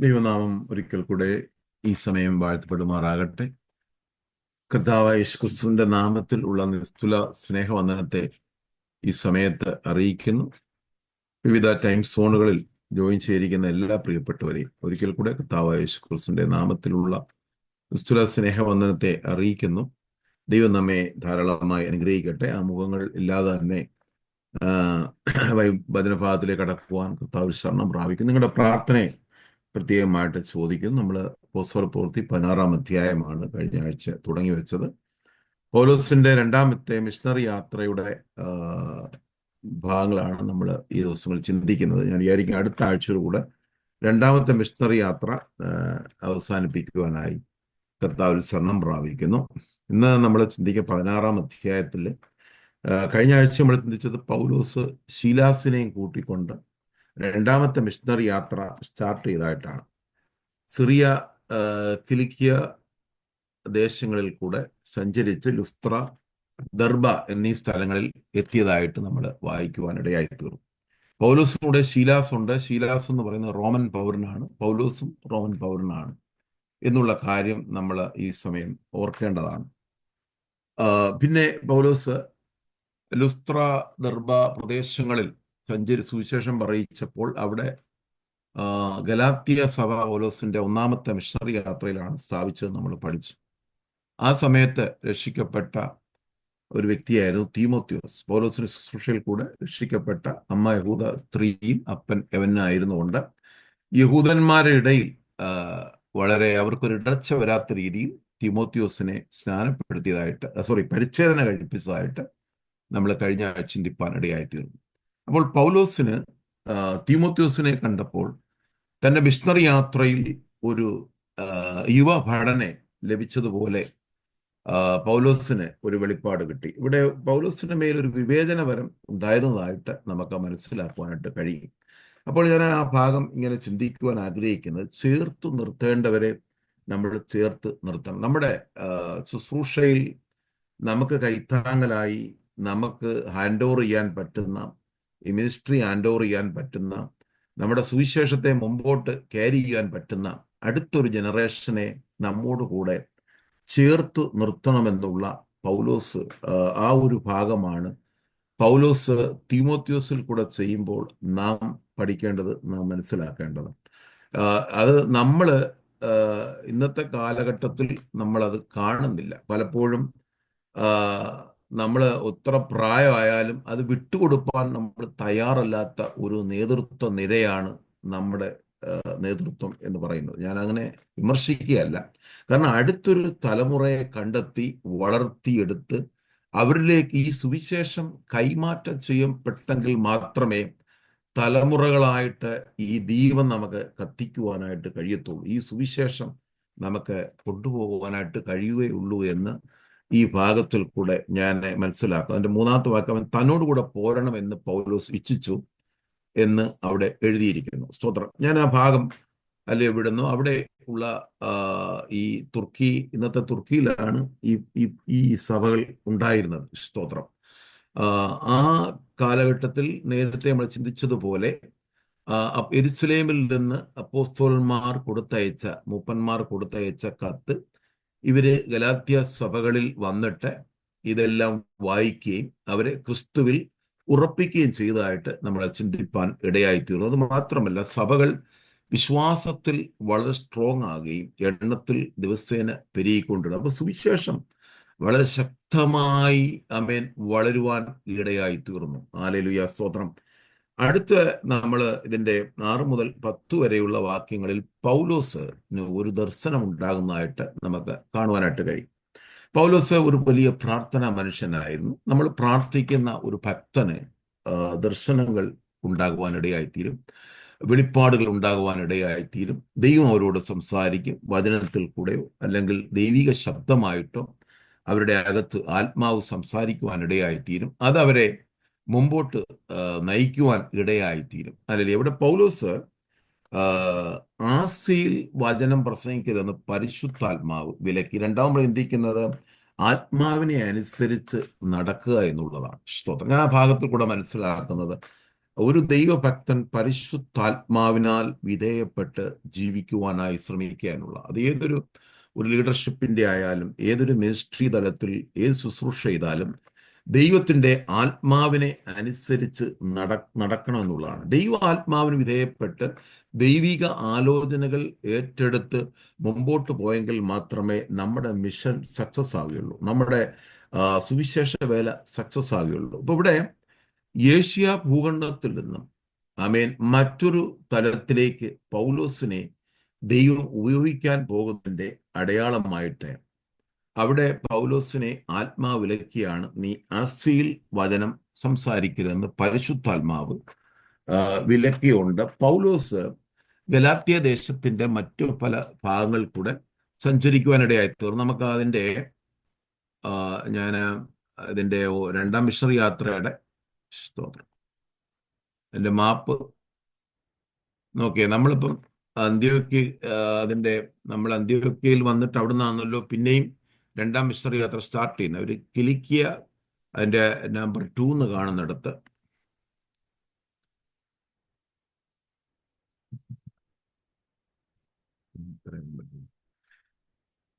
ദൈവനാമം ഒരിക്കൽ കൂടെ ഈ സമയം വാഴ്ത്തപ്പെടുമാറാകട്ടെ. കർത്താവായ യേശുക്രിസ്തുവിന്റെ നാമത്തിൽ ഉള്ള നിസ്തുല സ്നേഹവന്ദനത്തെ ഈ സമയത്ത് അറിയിക്കുന്നു. വിവിധ ടൈം സോണുകളിൽ ജോയിൻ ചെയ്തിരിക്കുന്ന എല്ലാ പ്രിയപ്പെട്ടവരെയും ഒരിക്കൽ കൂടെ കർത്താവായ യേശുക്രിസ്തുവിന്റെ നാമത്തിലുള്ള നിസ്തുല സ്നേഹവന്ദനത്തെ അറിയിക്കുന്നു. ദൈവം നമ്മെ ധാരാളമായി അനുഗ്രഹിക്കട്ടെ. ആ മുഖങ്ങൾ ഇല്ലാതെ തന്നെ വചനഭാഗത്തിലേക്ക് കടക്കുവാൻ കർത്താവ് ശരണം പ്രാപിക്കും. നിങ്ങളുടെ പ്രാർത്ഥനയെ പ്രത്യേകമായിട്ട് ചോദിക്കുന്നു. നമ്മൾ അപ്പോസ്തല പ്രവൃത്തി 16-ാം അധ്യായമാണ് കഴിഞ്ഞ ആഴ്ച തുടങ്ങി വെച്ചത്. പൗലോസിന്റെ രണ്ടാമത്തെ മിഷണറി യാത്രയുടെ ഭാഗങ്ങളാണ് നമ്മൾ ഈ ദിവസങ്ങളിൽ ചിന്തിക്കുന്നത്. ഞാൻ വിചാരിക്കും അടുത്ത ആഴ്ചയോടുകൂടെ രണ്ടാമത്തെ മിഷണറി യാത്ര അവസാനിപ്പിക്കുവാനായി കർത്താവിൽ ശരണം പ്രാപിക്കുന്നു. ഇന്ന് നമ്മൾ ചിന്തിക്കുക 16-ാം അധ്യായത്തിൽ കഴിഞ്ഞ ആഴ്ച നമ്മൾ ചിന്തിച്ചത് പൗലോസ് ശീലാസിനെയും കൂട്ടിക്കൊണ്ട് രണ്ടാമത്തെ മിഷണറി യാത്ര സ്റ്റാർട്ട് ചെയ്തതായിട്ടാണ്. സിറിയ, കിലിക്കിയ ദേശങ്ങളിൽ കൂടെ സഞ്ചരിച്ച് ലുസ്ത്ര, ദർബ എന്നീ സ്ഥലങ്ങളിൽ എത്തിയതായിട്ട് നമ്മൾ വായിക്കുവാനിടയായി തീർന്നു. പൗലോസിനൂടെ ശീലാസ് ഉണ്ട്. ശീലാസ് എന്ന് പറയുന്നത് റോമൻ പൗരനാണ്. പൗലോസും റോമൻ പൗരനാണ് എന്നുള്ള കാര്യം നമ്മൾ ഈ സമയം ഓർക്കേണ്ടതാണ്. പിന്നെ പൗലോസ് ലുസ്ത്ര, ദർബ പ്രദേശങ്ങളിൽ സുവിശേഷം പറയിച്ചപ്പോൾ അവിടെ ഗലാത്യ സഭ പൗലോസിന്റെ ഒന്നാമത്തെ മിഷണറി യാത്രയിലാണ് സ്ഥാപിച്ചത് നമ്മൾ പഠിച്ചു. ആ സമയത്ത് രക്ഷിക്കപ്പെട്ട ഒരു വ്യക്തിയായിരുന്നു തീമോത്തിയോസ്. പൗലോസിന്റെ ശുശ്രൂഷയിൽ കൂടെ രക്ഷിക്കപ്പെട്ട അമ്മ യഹൂദ സ്ത്രീയും അപ്പൻ യവനായിരുന്നുകൊണ്ട് യഹൂദന്മാരുടെ ഇടയിൽ വളരെ അവർക്കൊരു ഇടർച്ച വരാത്ത രീതിയിൽ തീമോത്തിയോസിനെ പരിച്ഛേദന കഴിപ്പിച്ചതായിട്ട് നമ്മൾ കഴിഞ്ഞ ആഴ്ച ചിന്തിപ്പാൻ ഇടയായിത്തീർന്നു. അപ്പോൾ പൗലോസിന് തീമോത്തിയോസിനെ കണ്ടപ്പോൾ തന്റെ മിഷണറി യാത്രയിൽ ഒരു യുവ ഭടനെ ലഭിച്ചതുപോലെ പൗലോസിന് ഒരു വെളിപ്പാട് കിട്ടി. ഇവിടെ പൗലോസിന്റെ മേലൊരു വിവേചനപരം ഉണ്ടായിരുന്നതായിട്ട് നമുക്ക് മനസ്സിലാക്കുവാനായിട്ട് കഴിയും. അപ്പോൾ ഞാൻ ആ ഭാഗം ഇങ്ങനെ ചിന്തിക്കുവാൻ ആഗ്രഹിക്കുന്നത്, ചേർത്ത് നിർത്തേണ്ടവരെ നമ്മൾ ചേർത്ത് നിർത്തണം. നമ്മുടെ ശുശ്രൂഷയിൽ നമുക്ക് കൈത്താങ്ങലായി നമുക്ക് ഹാൻഡ് ഓവർ ചെയ്യാൻ പറ്റുന്ന, ഈ മിനിസ്ട്രി ഹാൻഡ് ഓവർ ചെയ്യാൻ പറ്റുന്ന, നമ്മുടെ സുവിശേഷത്തെ മുമ്പോട്ട് ക്യാരി ചെയ്യാൻ പറ്റുന്ന അടുത്തൊരു ജനറേഷനെ നമ്മോട് കൂടെ ചേർത്ത് നിർത്തണമെന്നുള്ള പൗലോസ് ആ ഒരു ഭാഗമാണ് പൗലോസ് തീമോത്തിയോസിൽ കൂടെ ചെയ്യുമ്പോൾ നാം പഠിക്കേണ്ടത്, നാം മനസ്സിലാക്കേണ്ടത്. അത് നമ്മൾ ഇന്നത്തെ കാലഘട്ടത്തിൽ നമ്മളത് കാണുന്നില്ല. പലപ്പോഴും നമ്മൾ ഒത്ര പ്രായമായാലും അത് വിട്ടുകൊടുപ്പാൻ നമ്മൾ തയ്യാറല്ലാത്ത ഒരു നേതൃത്വ നിരയാണ് നമ്മുടെ നേതൃത്വം എന്ന് പറയുന്നത്. ഞാൻ അങ്ങനെ വിമർശിക്കുകയല്ല. കാരണം അടുത്തൊരു തലമുറയെ കണ്ടെത്തി വളർത്തിയെടുത്ത് അവരിലേക്ക് ഈ സുവിശേഷം കൈമാറ്റം ചെയ്യപ്പെട്ടെങ്കിൽ മാത്രമേ തലമുറകളായിട്ട് ഈ ദീപം നമുക്ക് കത്തിക്കുവാനായിട്ട് കഴിയത്തുള്ളൂ, ഈ സുവിശേഷം നമുക്ക് കൊണ്ടുപോകുവാനായിട്ട് കഴിയുകയുള്ളൂ എന്ന് ഈ ഭാഗത്തിൽ കൂടെ ഞാൻ മനസ്സിലാക്കും. അതിന്റെ 3-ാമത്തെ വാക്യം, അവൻ തന്നോടുകൂടെ പോരണമെന്ന് പൗലോസ് ഇച്ഛിച്ചു എന്ന് അവിടെ എഴുതിയിരിക്കുന്നു. സ്തോത്രം. ഞാൻ ആ ഭാഗം വിടുന്നു. അവിടെ ഉള്ള ഈ തുർക്കി, ഇന്നത്തെ തുർക്കിയിലാണ് ഈ സഭകൾ ഉണ്ടായിരുന്നത്. സ്തോത്രം. ആ കാലഘട്ടത്തിൽ നേരത്തെ നമ്മൾ ചിന്തിച്ചതുപോലെ യെരുശലേമിൽ നിന്ന് അപ്പോസ്തലന്മാർ കൊടുത്തയച്ച, മൂപ്പന്മാർ കൊടുത്തയച്ച കത്ത് ഇവര് ഗലാത്യ സഭകളിൽ വന്നിട്ട് ഇതെല്ലാം വായിക്കുകയും അവരെ ക്രിസ്തുവിൽ ഉറപ്പിക്കുകയും ചെയ്തതായിട്ട് നമ്മൾ ചിന്തിപ്പാൻ ഇടയായിത്തീർന്നു. അത് മാത്രമല്ല, സഭകൾ വിശ്വാസത്തിൽ വളരെ സ്ട്രോങ് ആകുകയും എണ്ണത്തിൽ ദിവസേന പെരുകിക്കൊണ്ടിരുന്നു. അപ്പൊ സുവിശേഷം വളരെ ശക്തമായി വളരുവാൻ ഇടയായി തീർന്നു. ഹല്ലേലൂയ, സ്തോത്രം. അടുത്ത നമ്മൾ ഇതിന്റെ 6 മുതൽ 10 വരെയുള്ള വാക്യങ്ങളിൽ പൗലോസിന് ഒരു ദർശനം ഉണ്ടാകുന്നതായിട്ട് നമുക്ക് കാണുവാനായിട്ട് കഴിയും. പൗലോസ് ഒരു വലിയ പ്രാർത്ഥനാ മനുഷ്യനായിരുന്നു. നമ്മൾ പ്രാർത്ഥിക്കുന്ന ഒരു ഭക്തന് ദർശനങ്ങൾ ഉണ്ടാകുവാനിടയായിത്തീരും, വെളിപ്പാടുകൾ ഉണ്ടാകുവാനിടയായിത്തീരും. ദൈവം അവരോട് സംസാരിക്കും, വചനത്തിൽ കൂടെയോ അല്ലെങ്കിൽ ദൈവിക ശബ്ദമായിട്ടോ അവരുടെ അകത്ത് ആത്മാവ് സംസാരിക്കുവാനിടയായിത്തീരും. അതവരെ മുമ്പോട്ട് നയിക്കുവാൻ ഇടയായിത്തീരും. അല്ലെങ്കിൽ ഇവിടെ പൗലോസ് ആസിയിൽ വചനം പ്രസംഗിക്കരുതെന്ന് പരിശുദ്ധാത്മാവ് വിലക്കി. രണ്ടാമത് ചിന്തിക്കുന്നത് ആത്മാവിനെ അനുസരിച്ച് നടക്കുക എന്നുള്ളതാണ്. സ്തോത്രം. ഞാൻ ആ ഭാഗത്തിൽ കൂടെ മനസ്സിലാക്കുന്നത് ഒരു ദൈവഭക്തൻ പരിശുദ്ധാത്മാവിനാൽ വിധേയപ്പെട്ട് ജീവിക്കുവാനായി ശ്രമിക്കാനുള്ള, അത് ഒരു ലീഡർഷിപ്പിന്റെ ആയാലും ഏതൊരു മിനിസ്ട്രി തലത്തിൽ ഏത് ശുശ്രൂഷ ചെയ്താലും ദൈവത്തിന്റെ ആത്മാവിനെ അനുസരിച്ച് നടക്കണമെന്നുള്ളതാണ്. ദൈവ ആത്മാവിന് വിധേയപ്പെട്ട് ദൈവിക ആലോചനകൾ ഏറ്റെടുത്ത് മുമ്പോട്ട് പോയെങ്കിൽ മാത്രമേ നമ്മുടെ മിഷൻ സക്സസ് ആവുകയുള്ളൂ, നമ്മുടെ സുവിശേഷ വേല സക്സസ് ആവുകയുള്ളൂ. അപ്പൊ ഇവിടെ ഏഷ്യ ഭൂഖണ്ഡത്തിൽ നിന്നും മറ്റൊരു തലത്തിലേക്ക് പൗലോസിനെ ദൈവം ഉപയോഗിക്കാൻ പോകുന്നതിന്റെ അടയാളമായിട്ട് അവിടെ പൗലോസിനെ വിലക്കിയാണ്, നീ ആസ്യയിൽ വചനം സംസാരിക്കരുതെന്ന് പരിശുദ്ധാത്മാവ് വിലക്കിയുണ്ട്. പൗലോസ് ഗലാത്യ ദേശത്തിന്റെ മറ്റു പല ഭാഗങ്ങളിൽ കൂടെ സഞ്ചരിക്കുവാനിടയായി തീർന്നു. നമുക്ക് അതിന്റെ രണ്ടാം മിഷണറി യാത്രയുടെ അതിന്റെ മാപ്പ് നോക്കിയേ. നമ്മളിപ്പം നമ്മൾ അന്ത്യോക്യയിൽ വന്നിട്ട് അവിടെ നിന്നാണല്ലോ പിന്നെയും രണ്ടാം മിഷണറി യാത്ര സ്റ്റാർട്ട് ചെയ്യുന്നത്. ഒരു കിലിക്കിയ അതിന്റെ നമ്പർ 2 എന്ന് കാണുന്നിടത്ത്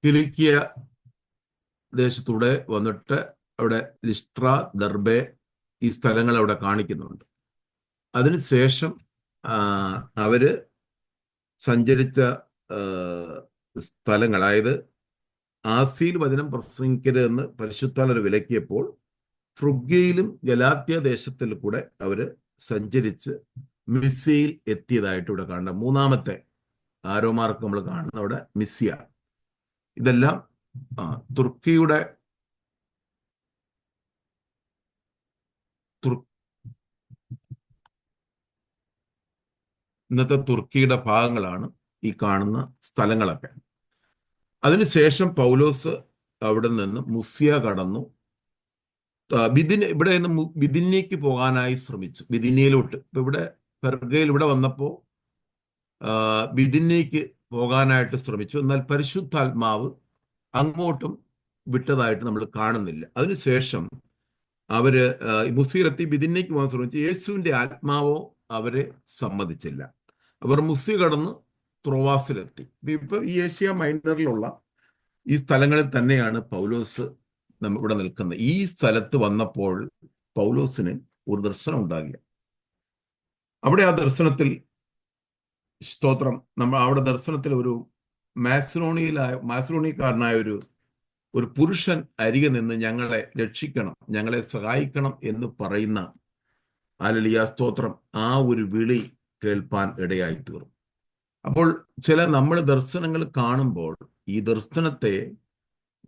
കിലിക്കിയ ദേശത്തൂടെ വന്നിട്ട് അവിടെ ലിസ്ട്ര, ദർബെ ഈ സ്ഥലങ്ങൾ അവിടെ കാണിക്കുന്നുണ്ട്. അതിനുശേഷം അവര് സഞ്ചരിച്ച സ്ഥലങ്ങൾ, അതായത് ആസിയിൽ വചനം പ്രസംഗിക്കരുതെന്ന് പരിശുദ്ധാത്മാവ് വിലക്കിയപ്പോൾ ഫ്രുഗ്യയിലും ഗലാത്യ ദേശത്തിൽ കൂടെ അവര് സഞ്ചരിച്ച് മിസ്യയിൽ എത്തിയതായിട്ട് ഇവിടെ കാണുന്ന മൂന്നാമത്തെ ആരോമാർക്ക് നമ്മൾ കാണുന്ന അവിടെ മിസ്യ. ഇതെല്ലാം തുർക്കിയുടെ ഇന്നത്തെ തുർക്കിയുടെ ഭാഗങ്ങളാണ് ഈ കാണുന്ന സ്ഥലങ്ങളൊക്കെ. അതിനുശേഷം പൗലോസ് അവിടെ നിന്ന് മുസ്യ കടന്നു ഇവിടെ നിന്ന് ബിഥിന്യക്ക് പോകാനായി ശ്രമിച്ചു, ബിഥിന്യയിലോട്ട്. ഇപ്പൊ ഇവിടെ പെർഗയിൽ ഇവിടെ വന്നപ്പോ ബിഥിന്യക്ക് പോകാനായിട്ട് ശ്രമിച്ചു. എന്നാൽ പരിശുദ്ധാത്മാവ് അങ്ങോട്ടും വിട്ടതായിട്ട് നമ്മൾ കാണുന്നില്ല. അതിനുശേഷം അവര് മുസ്യയിലെത്തി ബിഥിന്യക്ക് പോകാൻ ശ്രമിച്ചു. യേശുവിന്റെ ആത്മാവോ അവരെ സമ്മതിച്ചില്ല. അവർ മുസ്യ കടന്ന് ത്രോവാസിലെത്തി. ഇപ്പൊ ഈ ഏഷ്യ മൈനറിലുള്ള ഈ സ്ഥലങ്ങളിൽ തന്നെയാണ് പൗലോസ് ഇവിടെ നിൽക്കുന്നത്. ഈ സ്ഥലത്ത് വന്നപ്പോൾ പൗലോസിന് ഒരു ദർശനം ഉണ്ടാകില്ല. അവിടെ ആ ദർശനത്തിൽ അവിടെ ദർശനത്തിൽ ഒരു മാസിഡോണിയക്കാരനായ ഒരു പുരുഷൻ അരികെ നിന്ന് ഞങ്ങളെ രക്ഷിക്കണം, ഞങ്ങളെ സഹായിക്കണം എന്ന് പറയുന്ന ഹല്ലേലൂയ സ്തോത്രം, ആ ഒരു വിളി കേൾപ്പാൻ ഇടയായി തീർന്നു. അപ്പോൾ നമ്മൾ ദർശനങ്ങൾ കാണുമ്പോൾ ഈ ദർശനത്തെ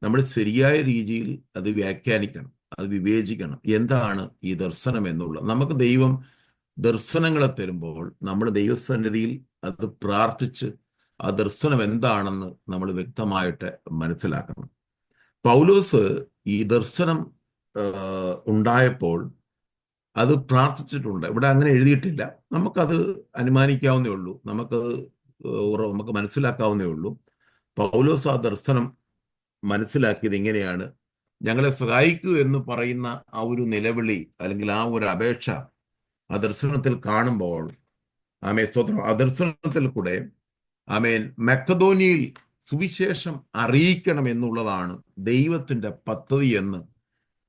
നമ്മൾ ശരിയായ രീതിയിൽ അത് വ്യാഖ്യാനിക്കണം, അത് വിവേചിക്കണം. എന്താണ് ഈ ദർശനം എന്നുള്ളത്? നമുക്ക് ദൈവം ദർശനങ്ങളെ തരുമ്പോൾ നമ്മൾ ദൈവസന്നിധിയിൽ അത് പ്രാർത്ഥിച്ച് ആ ദർശനം എന്താണെന്ന് നമ്മൾ വ്യക്തമായിട്ട് മനസ്സിലാക്കണം. പൗലോസ് ഈ ദർശനം ഉണ്ടായപ്പോൾ അത് പ്രാർത്ഥിച്ചിട്ടുണ്ട്. ഇവിടെ അങ്ങനെ എഴുതിയിട്ടില്ല, നമുക്കത് അനുമാനിക്കാവുന്നേ ഉള്ളൂ, നമുക്ക് മനസ്സിലാക്കാവുന്നേ ഉള്ളൂ. പൗലോസ് ആ ദർശനം മനസ്സിലാക്കിയത് ഇങ്ങനെയാണ്: ഞങ്ങളെ സഹായിക്കൂ എന്ന് പറയുന്ന ആ ഒരു നിലവിളി അല്ലെങ്കിൽ ആ ഒരു അപേക്ഷ ആ ദർശനത്തിൽ കാണുമ്പോൾ സ്തോത്രം, ആ ദർശനത്തിൽ കൂടെ മക്കദോനിയയിൽ സുവിശേഷം അറിയിക്കണം എന്നുള്ളതാണ് ദൈവത്തിന്റെ പദ്ധതി എന്ന്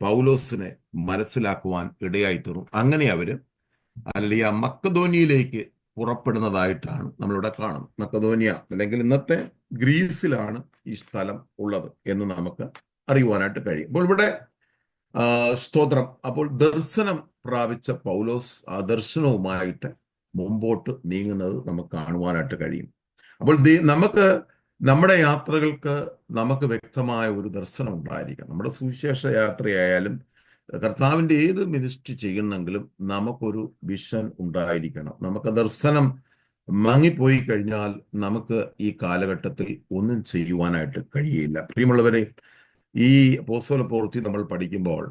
പൗലോസിനെ മനസ്സിലാക്കുവാൻ ഇടയായി തീർന്നു. അങ്ങനെ അവര് മക്കദോനിയയിലേക്ക് പുറപ്പെടുന്നതായിട്ടാണ് നമ്മളിവിടെ കാണുന്നത്. മക്കദോനിയ അല്ലെങ്കിൽ ഇന്നത്തെ ഗ്രീസിലാണ് ഈ സ്ഥലം ഉള്ളത് എന്ന് നമുക്ക് അറിയുവാനായിട്ട് കഴിയും. അപ്പോൾ ഇവിടെ സ്തോത്രം, അപ്പോൾ ദർശനം പ്രാപിച്ച പൗലോസ് ആ ദർശനവുമായിട്ട് മുമ്പോട്ട് നീങ്ങുന്നത് നമുക്ക് കാണുവാനായിട്ട് കഴിയും. അപ്പോൾ നമുക്ക് നമ്മുടെ യാത്രകൾക്ക് നമുക്ക് വ്യക്തമായ ഒരു ദർശനം ഉണ്ടായിരിക്കണം. നമ്മുടെ സുവിശേഷ യാത്രയായാലും കർത്താവിൻ്റെ ഏത് മിനിസ്ട്രി ചെയ്യുന്നെങ്കിലും നമുക്കൊരു വിഷൻ ഉണ്ടായിരിക്കണം. നമുക്ക് ദർശനം മങ്ങിപ്പോയി കഴിഞ്ഞാൽ നമുക്ക് ഈ കാലഘട്ടത്തിൽ ഒന്നും ചെയ്യുവാനായിട്ട് കഴിയില്ല. പ്രിയമുള്ളവരെ, ഈ അപ്പോസ്തല പ്രവൃത്തി നമ്മൾ പഠിക്കുമ്പോൾ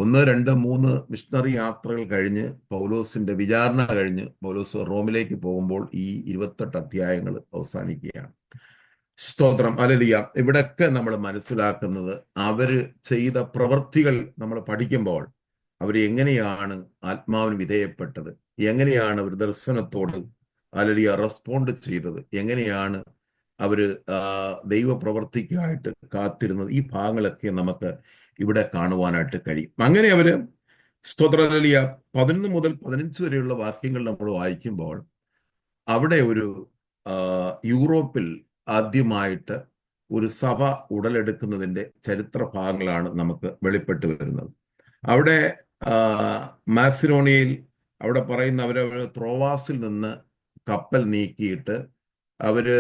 1, 2, 3 മിഷണറി യാത്രകൾ കഴിഞ്ഞ് പൗലോസിന്റെ വിചാരണ കഴിഞ്ഞ് പൗലോസ് റോമിലേക്ക് പോകുമ്പോൾ ഈ 28 അധ്യായങ്ങൾ അവസാനിക്കുകയാണ്. സ്തോത്രം, ഹല്ലേലൂയ. ഇവിടെയൊക്കെ നമ്മൾ മനസ്സിലാക്കുന്നത് അവര് ചെയ്ത പ്രവൃത്തികൾ നമ്മൾ പഠിക്കുമ്പോൾ അവർ എങ്ങനെയാണ് ആത്മാവിന് വിധേയപ്പെട്ടത്, എങ്ങനെയാണ് അവർ ദർശനത്തോട് അല്ലെങ്കിൽ റെസ്പോണ്ട് ചെയ്തത്, എങ്ങനെയാണ് അവര് ദൈവപ്രവർത്തിക്കായിട്ട് കാത്തിരുന്നത്, ഈ ഭാഗങ്ങളൊക്കെ നമുക്ക് ഇവിടെ കാണുവാനായിട്ട് കഴിയും. അങ്ങനെ അവര് സ്തോത്രലിയ 11 മുതൽ 15 വരെയുള്ള വാക്യങ്ങൾ നമ്മൾ വായിക്കുമ്പോൾ അവിടെ ഒരു യൂറോപ്പിൽ ആദ്യമായിട്ട് ഒരു സഭ ഉടലെടുക്കുന്നതിന്റെ ചരിത്ര ഭാഗങ്ങളാണ് നമുക്ക് വെളിപ്പെട്ട് വരുന്നത്. അവിടെ മാസിഡോണിയയിൽ അവിടെ പറയുന്ന അവരവർ ത്രോവാസിൽ നിന്ന് കപ്പൽ നീക്കിയിട്ട് അവര്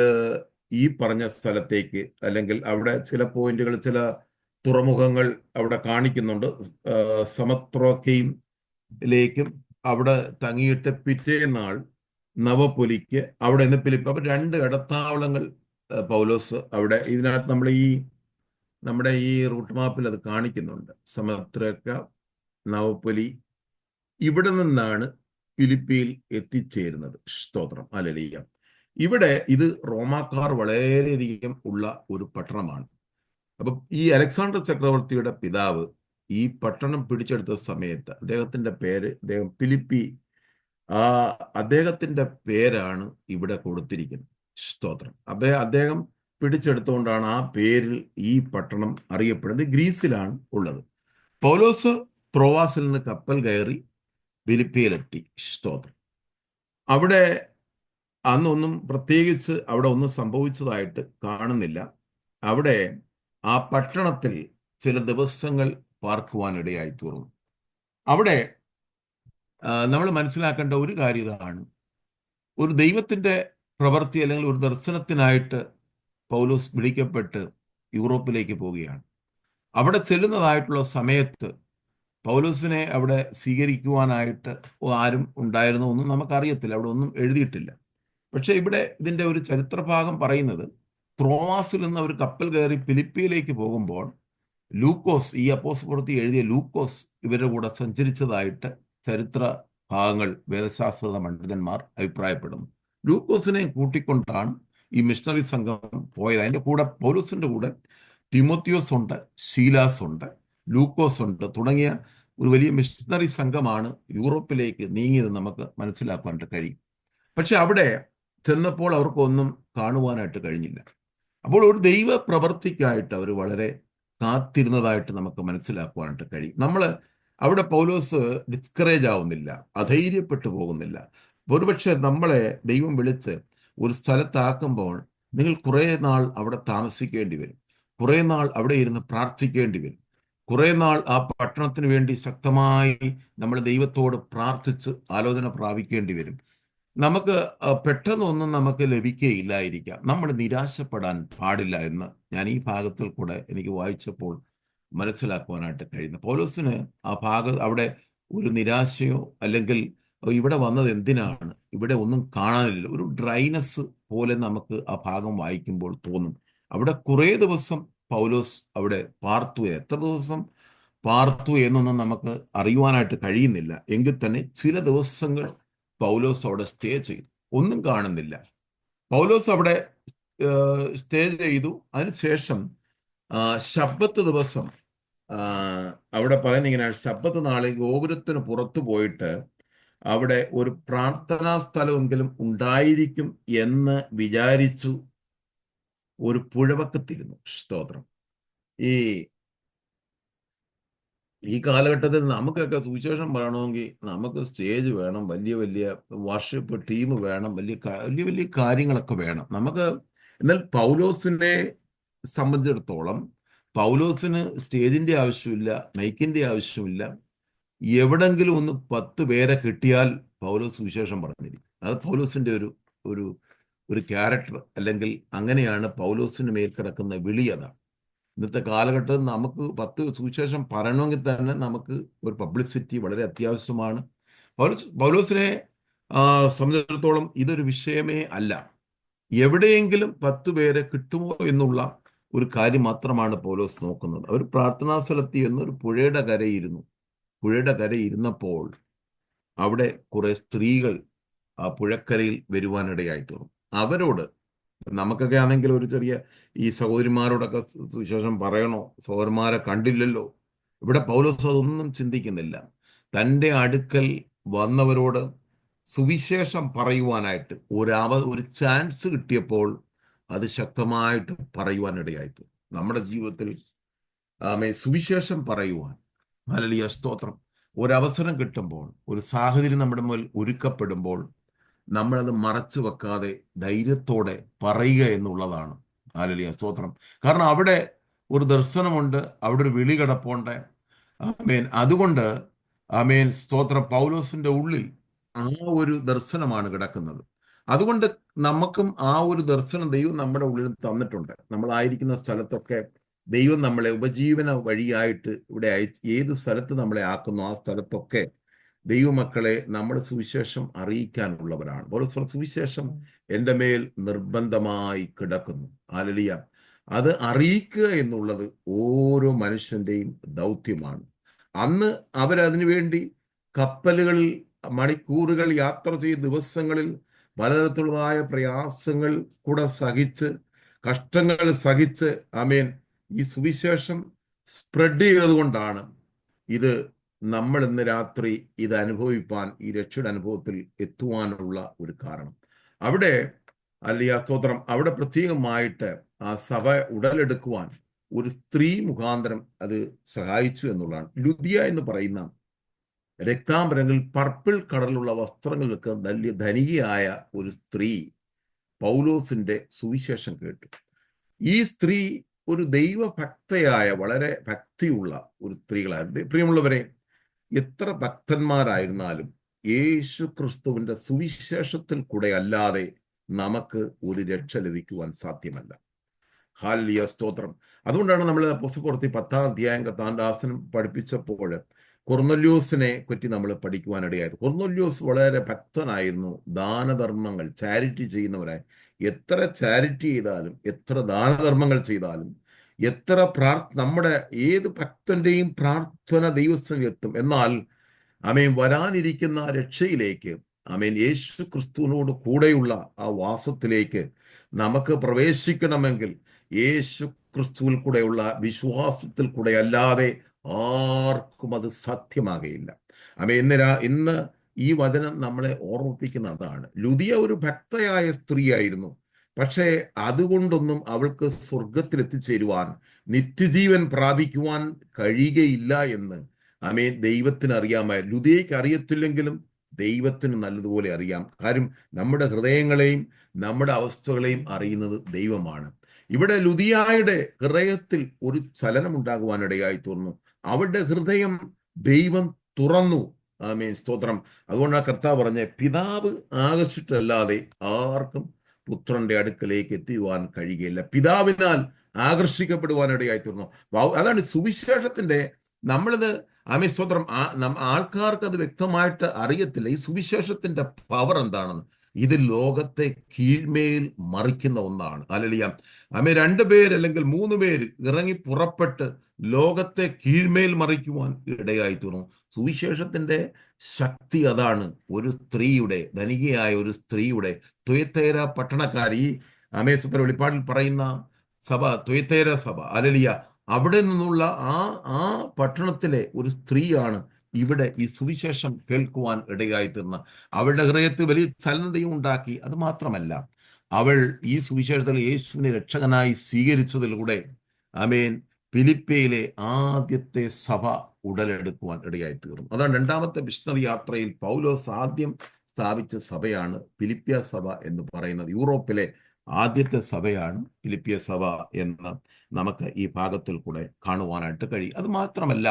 ഈ പറഞ്ഞ സ്ഥലത്തേക്ക്, അല്ലെങ്കിൽ അവിടെ ചില പോയിന്റുകൾ, ചില തുറമുഖങ്ങൾ അവിടെ കാണിക്കുന്നുണ്ട്. സമത്രോക്കയിലേക്കും അവിടെ തങ്ങിയിട്ട് പിറ്റേന്നാൾ നവപൊലിക്ക് അവിടെ നിന്ന് ഫിലിപ്പ്, അപ്പൊ 2 ഇടത്താവളങ്ങൾ പൗലോസ് അവിടെ ഇതിനകത്ത് നമ്മുടെ ഈ റൂട്ട് മാപ്പിൽ അത് കാണിക്കുന്നുണ്ട്. സമത്രോക്ക, നവപൊലി, ഇവിടെ നിന്നാണ് ഫിലിപ്പിയിൽ എത്തിച്ചേരുന്നത്. സ്തോത്രം, ഹല്ലേലൂയ. ഇവിടെ ഇത് റോമാക്കാർ വളരെയധികം ഉള്ള ഒരു പട്ടണമാണ്. അപ്പൊ ഈ അലക്സാണ്ടർ ചക്രവർത്തിയുടെ പിതാവ് ഈ പട്ടണം പിടിച്ചെടുത്ത സമയത്ത് അദ്ദേഹം ഫിലിപ്പി, അദ്ദേഹത്തിന്റെ പേരാണ് ഇവിടെ കൊടുത്തിരിക്കുന്നത്. സ്തോത്രം. അദ്ദേഹം പിടിച്ചെടുത്തുകൊണ്ടാണ് ആ പേരിൽ ഈ പട്ടണം അറിയപ്പെടുന്നത്. ഗ്രീസിലാണ് ഉള്ളത്. പൗലോസ് ത്രോവാസിൽ നിന്ന് കപ്പൽ കയറി ഫിലിപ്പിയിലെത്തി. സ്തോത്രം. അവിടെ അന്നൊന്നും പ്രത്യേകിച്ച് അവിടെ ഒന്നും സംഭവിച്ചതായിട്ട് കാണുന്നില്ല. അവിടെ ആ പട്ടണത്തിൽ ചില ദിവസങ്ങൾ പാർക്കുവാനിടയായി തീർന്നു. അവിടെ നമ്മൾ മനസ്സിലാക്കേണ്ട ഒരു കാര്യം ഇതാണ്: ഒരു ദൈവത്തിന്റെ പ്രവൃത്തി അല്ലെങ്കിൽ ഒരു ദർശനത്തിനായിട്ട് പൗലോസ് വിളിക്കപ്പെട്ട് യൂറോപ്പിലേക്ക് പോവുകയാണ്. അവിടെ ചെല്ലുന്നതായിട്ടുള്ള സമയത്ത് പൗലോസിനെ അവിടെ സ്വീകരിക്കുവാനായിട്ട് ആരും ഉണ്ടായിരുന്നോ ഒന്നും നമുക്കറിയത്തില്ല, അവിടെ ഒന്നും എഴുതിയിട്ടില്ല. പക്ഷെ ഇവിടെ ഇതിന്റെ ഒരു ചരിത്രഭാഗം പറയുന്നത്, ത്രോവാസിൽ നിന്ന് അവർ കപ്പൽ കയറി ഫിലിപ്പിയിലേക്ക് പോകുമ്പോൾ ലൂക്കോസ്, ഈ അപ്പോസ്തലപ്രവൃത്തി എഴുതിയ ലൂക്കോസ് ഇവരുടെ കൂടെ സഞ്ചരിച്ചതായിട്ട് ചരിത്ര ഭാഗങ്ങൾ വേദശാസ്ത്ര പണ്ഡിതന്മാർ അഭിപ്രായപ്പെടുന്നു. ലൂക്കോസിനെ കൂട്ടിക്കൊണ്ടാണ് ഈ മിഷണറി സംഘം പോയത്. അതിന്റെ കൂടെ പൗലോസിന്റെ കൂടെ തിമോത്തിയോസ് ഉണ്ട്, ശീലാസ് ഉണ്ട്, ലൂക്കോസ് ഉണ്ട്, തുടങ്ങിയ ഒരു വലിയ മിഷണറി സംഘമാണ് യൂറോപ്പിലേക്ക് നീങ്ങിയത് നമുക്ക് മനസ്സിലാക്കാനായിട്ട് കഴിയും. പക്ഷെ അവിടെ ചെന്നപ്പോൾ അവർക്കൊന്നും കാണുവാനായിട്ട് കഴിഞ്ഞില്ല. അപ്പോൾ ഒരു ദൈവ പ്രവർത്തിക്കായിട്ട് അവർ വളരെ കാത്തിരുന്നതായിട്ട് നമുക്ക് മനസ്സിലാക്കുവാനായിട്ട് കഴിയും. അവിടെ പൗലോസ് ഡിസ്കറേജ് ആവുന്നില്ല, അധൈര്യപ്പെട്ടു പോകുന്നില്ല. ഒരുപക്ഷെ നമ്മളെ ദൈവം വിളിച്ച് ഒരു സ്ഥലത്താക്കുമ്പോൾ നിങ്ങൾ കുറേ നാൾ അവിടെ താമസിക്കേണ്ടി വരും, കുറേ നാൾ അവിടെ ഇരുന്ന് പ്രാർത്ഥിക്കേണ്ടി വരും, കുറേ നാൾ ആ പട്ടണത്തിന് വേണ്ടി ശക്തമായി നമ്മൾ ദൈവത്തോട് പ്രാർത്ഥിച്ച് ആലോചന പ്രാപിക്കേണ്ടി വരും. നമുക്ക് പെട്ടെന്നൊന്നും നമുക്ക് ലഭിക്കുകയില്ലായിരിക്കാം. നമ്മൾ നിരാശപ്പെടാൻ പാടില്ല എന്ന് ഞാൻ ഈ ഭാഗത്തിൽ കൂടെ എനിക്ക് വായിച്ചപ്പോൾ മനസ്സിലാക്കുവാനായിട്ട് കഴിയുന്നു. പൗലോസിന് അവിടെ ഒരു നിരാശയോ അല്ലെങ്കിൽ ഇവിടെ വന്നത് എന്തിനാണ്, ഇവിടെ ഒന്നും കാണാനില്ല, ഒരു ഡ്രൈനസ് പോലെ നമുക്ക് ആ ഭാഗം വായിക്കുമ്പോൾ തോന്നും. അവിടെ കുറേ ദിവസം പൗലോസ് അവിടെ പാർത്തു. എത്ര ദിവസം പാർത്തു എന്നൊന്നും നമുക്ക് അറിയുവാനായിട്ട് കഴിയുന്നില്ല. എങ്കിൽ തന്നെ ചില ദിവസങ്ങൾ പൗലോസ് അവിടെ സ്റ്റേ ചെയ്തു. ഒന്നും കാണുന്നില്ല. പൗലോസ് അവിടെ സ്റ്റേ ചെയ്തു. അതിനുശേഷം ശബ്ബത്ത് ദിവസം അവിടെ പറയുന്ന ഇങ്ങനെ, ശബ്ബത്ത് നാളിൽ ഗോപുരത്തിന് പുറത്തു പോയിട്ട് അവിടെ ഒരു പ്രാർത്ഥനാ സ്ഥലമെങ്കിലും ഉണ്ടായിരിക്കും എന്ന് വിചാരിച്ചു ഒരു പുഴവക്കത്തിരുന്നു. സ്തോത്രം. ഈ കാലഘട്ടത്തിൽ നമുക്കൊക്കെ സുവിശേഷം പറയണമെങ്കിൽ നമുക്ക് സ്റ്റേജ് വേണം, വലിയ വലിയ വർഷിപ്പ് ടീം വേണം, വലിയ വലിയ കാര്യങ്ങളൊക്കെ വേണം നമുക്ക്. എന്നാൽ പൗലോസിനെ സംബന്ധിച്ചിടത്തോളം പൗലോസിന് സ്റ്റേജിന്റെ ആവശ്യമില്ല, മൈക്കിന്റെ ആവശ്യമില്ല. എവിടെങ്കിലും ഒന്ന് 10 പേരെ കിട്ടിയാൽ പൗലോസ് സുവിശേഷം പറഞ്ഞിരിക്കും. അത് പൗലോസിന്റെ ഒരു ക്യാരക്ടർ, അല്ലെങ്കിൽ അങ്ങനെയാണ് പൗലോസിന് മേൽ കിടക്കുന്ന വിളി. അതാണ് ഇന്നത്തെ കാലഘട്ടത്തിൽ നമുക്ക് 10 സുവിശേഷം പറയണമെങ്കിൽ തന്നെ നമുക്ക് ഒരു പബ്ലിസിറ്റി വളരെ അത്യാവശ്യമാണ്. പൗലോസിനെ സംബന്ധിച്ചിടത്തോളം ഇതൊരു വിഷയമേ അല്ല. എവിടെയെങ്കിലും 10 പേരെ കിട്ടുമോ എന്നുള്ള ഒരു കാര്യം മാത്രമാണ് പൗലോസ് നോക്കുന്നത്. അവർ പ്രാർത്ഥനാ സ്ഥലത്ത് എന്നൊരു പുഴയുടെ കരയിരുന്നപ്പോൾ അവിടെ കുറെ സ്ത്രീകൾ ആ പുഴക്കരയിൽ വരുവാനിടയായി തീർന്നു. അവരോട് നമുക്കൊക്കെ ആണെങ്കിൽ ഒരു ചെറിയ ഈ സഹോദരിമാരോടൊക്കെ സുവിശേഷം പറയണോ, സഹോദരന്മാരെ കണ്ടില്ലല്ലോ. ഇവിടെ പൗലോസ് അതൊന്നും ചിന്തിക്കുന്നില്ല. തൻ്റെ അടുക്കൽ വന്നവരോട് സുവിശേഷം പറയുവാനായിട്ട് ഒരു ചാൻസ് കിട്ടിയപ്പോൾ അത് ശക്തമായിട്ട് പറയുവാനിടയായിട്ട് നമ്മുടെ ജീവിതത്തിൽ സുവിശേഷം പറയുവാൻ, ഹല്ലേലൂയ, സ്തോത്രം, ഒരവസരം കിട്ടുമ്പോൾ, ഒരു സാഹചര്യം നമ്മുടെ മുന്നിൽ ഒരുക്കപ്പെടുമ്പോൾ നമ്മളത് മറച്ചു വെക്കാതെ ധൈര്യത്തോടെ പറയുക എന്നുള്ളതാണ്. ഹല്ലേലൂയ, സ്തോത്രം. കാരണം അവിടെ ഒരു ദർശനമുണ്ട്, അവിടെ ഒരു വിളി കിടപ്പുണ്ട്. അതുകൊണ്ട് സ്തോത്രം, പൗലോസിന്റെ ഉള്ളിൽ ആ ഒരു ദർശനമാണ് കിടക്കുന്നത്. അതുകൊണ്ട് നമുക്കും ആ ഒരു ദർശനം ദൈവം നമ്മുടെ ഉള്ളിൽ തന്നിട്ടുണ്ട്. നമ്മളായിരിക്കുന്ന സ്ഥലത്തൊക്കെ ദൈവം നമ്മളെ ഉപജീവന വഴിയായിട്ട് ഇവിടെ ഏത് സ്ഥലത്ത് നമ്മളെ ആക്കുന്നു ആ സ്ഥലത്തൊക്കെ ദൈവമക്കളെ നമ്മുടെ സുവിശേഷം അറിയിക്കാനുള്ളവരാണ്. പൗലോസ് സുവിശേഷം എൻ്റെ മേൽ നിർബന്ധമായി കിടക്കുന്നു. ഹല്ലേലൂയ. അത് അറിയിക്കുക എന്നുള്ളത് ഓരോ മനുഷ്യന്റെയും ദൗത്യമാണ്. അന്ന് അവരതിനു വേണ്ടി കപ്പലുകളിൽ മണിക്കൂറുകൾ യാത്ര ചെയ്ത ദിവസങ്ങളിൽ പലതരത്തിലുള്ളതായ പ്രയാസങ്ങൾ കൂടെ സഹിച്ച്, കഷ്ടങ്ങൾ സഹിച്ച് ഈ സുവിശേഷം സ്പ്രെഡ് ചെയ്തത് കൊണ്ടാണ് ഇത് നമ്മൾ ഇന്ന് രാത്രി ഇത് അനുഭവിപ്പാൻ, ഈ രക്ഷയുടെ അനുഭവത്തിൽ എത്തുവാനുള്ള ഒരു കാരണം. അവിടെ സ്തോത്രം, അവിടെ പ്രത്യേകമായിട്ട് ആ സഭ ഉടലെടുക്കുവാൻ ഒരു സ്ത്രീ മുഖാന്തരം അത് സഹായിച്ചു എന്നുള്ളതാണ്. ലുദിയ എന്ന് പറയുന്ന രക്താംബരങ്ങളിൽ പർപ്പിൾ കളറിലുള്ള വസ്ത്രങ്ങൾക്ക് വലിയ ധനികയായ ഒരു സ്ത്രീ പൗലോസിന്റെ സുവിശേഷം കേട്ടു. ഈ സ്ത്രീ ഒരു ദൈവഭക്തയായ, വളരെ ഭക്തിയുള്ള ഒരു സ്ത്രീകളായിരുന്നു. പ്രിയമുള്ളവരെ, എത്ര ഭക്തന്മാരായിരുന്നാലും യേശു ക്രിസ്തുവിന്റെ സുവിശേഷത്തിൽ കൂടെ അല്ലാതെ നമുക്ക് ഒരു രക്ഷ ലഭിക്കുവാൻ സാധ്യമല്ല. ഹല്ലേലൂയ, സ്തോത്രം. അതുകൊണ്ടാണ് നമ്മൾ പുസ്തകപ്രവൃത്തി 10-ാം അധ്യായം കർത്താദാസനും പഠിപ്പിച്ചപ്പോൾ കൊർന്നല്യോസിനെ പറ്റി നമ്മൾ പഠിക്കുവാനിടയായത്. കൊർന്നല്യോസ് വളരെ ഭക്തനായിരുന്നു. ദാനധർമ്മങ്ങൾ, ചാരിറ്റി ചെയ്യുന്നവരായി. എത്ര ചാരിറ്റി ചെയ്താലും, എത്ര ദാനധർമ്മങ്ങൾ ചെയ്താലും, എത്ര നമ്മുടെ ഏത് ഭക്തന്റെയും പ്രാർത്ഥന ദൈവസ്ഥനിൽ എത്തും. എന്നാൽ വരാനിരിക്കുന്ന രക്ഷയിലേക്ക്, യേശു ക്രിസ്തുവിനോട് കൂടെയുള്ള ആ വാസത്തിലേക്ക് നമുക്ക് പ്രവേശിക്കണമെങ്കിൽ യേശു ക്രിസ്തുവിൽ കൂടെയുള്ള വിശ്വാസത്തിൽ കൂടെ അല്ലാതെ ആർക്കും അത് സാധ്യമാകുകയില്ല. ഇന്ന് ഈ വചനം നമ്മളെ ഓർമ്മിപ്പിക്കുന്ന അതാണ്. ലുദിയ ഒരു ഭക്തയായ സ്ത്രീയായിരുന്നു. പക്ഷേ അതുകൊണ്ടൊന്നും അവൾക്ക് സ്വർഗത്തിൽ എത്തിച്ചേരുവാൻ, നിത്യജീവൻ പ്രാപിക്കുവാൻ കഴിയുകയില്ല എന്ന് ദൈവത്തിന് അറിയാമായിരുന്നു. ലുദിയയ്ക്ക് അറിയത്തില്ലെങ്കിലും ദൈവത്തിന് നല്ലതുപോലെ അറിയാം. കാര്യം നമ്മുടെ ഹൃദയങ്ങളെയും നമ്മുടെ അവസ്ഥകളെയും അറിയുന്നത് ദൈവമാണ്. ഇവിടെ ലുദിയായുടെ ഹൃദയത്തിൽ ഒരു ചലനം ഉണ്ടാകുവാനിടയായി തീർന്നു. അവളുടെ ഹൃദയം ദൈവം തുറന്നു. സ്തോത്രം. അതുകൊണ്ട് ആ കർത്താവ് പറഞ്ഞ, പിതാവ് ആകർഷിച്ചിട്ടല്ലാതെ ആർക്കും പുത്രന്റെ അടുക്കലേക്ക് എത്തിയുവാൻ കഴിയുകയില്ല. പിതാവിനാൽ ആകർഷിക്കപ്പെടുവാനിടയായി തീർന്നു. അതാണ് സുവിശേഷത്തിന്റെ, നമ്മളിത് സ്തോത്രം, ആൾക്കാർക്ക് അത് വ്യക്തമായിട്ട് അറിയത്തില്ല ഈ സുവിശേഷത്തിന്റെ പവർ എന്താണെന്ന്. ഇത് ലോകത്തെ കീഴ്മേൽ മറിക്കുന്ന ഒന്നാണ്. ഹല്ലേലൂയ. 2 പേര് അല്ലെങ്കിൽ 3 പേര് ഇറങ്ങി പുറപ്പെട്ട് ലോകത്തെ കീഴ്മേൽ മറിക്കുവാൻ ഇടയായി തീർന്നു. സുവിശേഷത്തിന്റെ ശക്തി അതാണ്. ഒരു സ്ത്രീയുടെ, ധനികയായ ഒരു സ്ത്രീയുടെ, തുയത്തൈര പട്ടണക്കാരി, സുത്ര വെളിപ്പാടിൽ പറയുന്ന സഭ, തുയത്തൈര സഭ, ഹല്ലേലൂയ, അവിടെ നിന്നുള്ള ആ പട്ടണത്തിലെ ഒരു സ്ത്രീയാണ് ഇവിടെ ഈ സുവിശേഷം കേൾക്കുവാൻ ഇടയായി തീർന്ന. അവളുടെ ഹൃദയത്തിൽ വലിയ ചലനതയും ഉണ്ടാക്കി. അത് മാത്രമല്ല, അവൾ ഈ സുവിശേഷത്തിൽ യേശുവിനെ രക്ഷകനായി സ്വീകരിച്ചതിലൂടെ ഫിലിപ്പിയിലെ ആദ്യത്തെ സഭ ഉടലെടുക്കുവാൻ ഇടയായി തീർന്നു. അതാണ് രണ്ടാമത്തെ മിഷണറി യാത്രയിൽ പൗലോസ് ആദ്യം സ്ഥാപിച്ച സഭയാണ് ഫിലിപ്പിയ സഭ എന്ന് പറയുന്നത്. യൂറോപ്പിലെ ആദ്യത്തെ സഭയാണ് ഫിലിപ്പിയ സഭ എന്ന് നമുക്ക് ഈ ഭാഗത്തിൽ കൂടെ കാണുവാനായിട്ട് കഴിയും. അത് മാത്രമല്ല,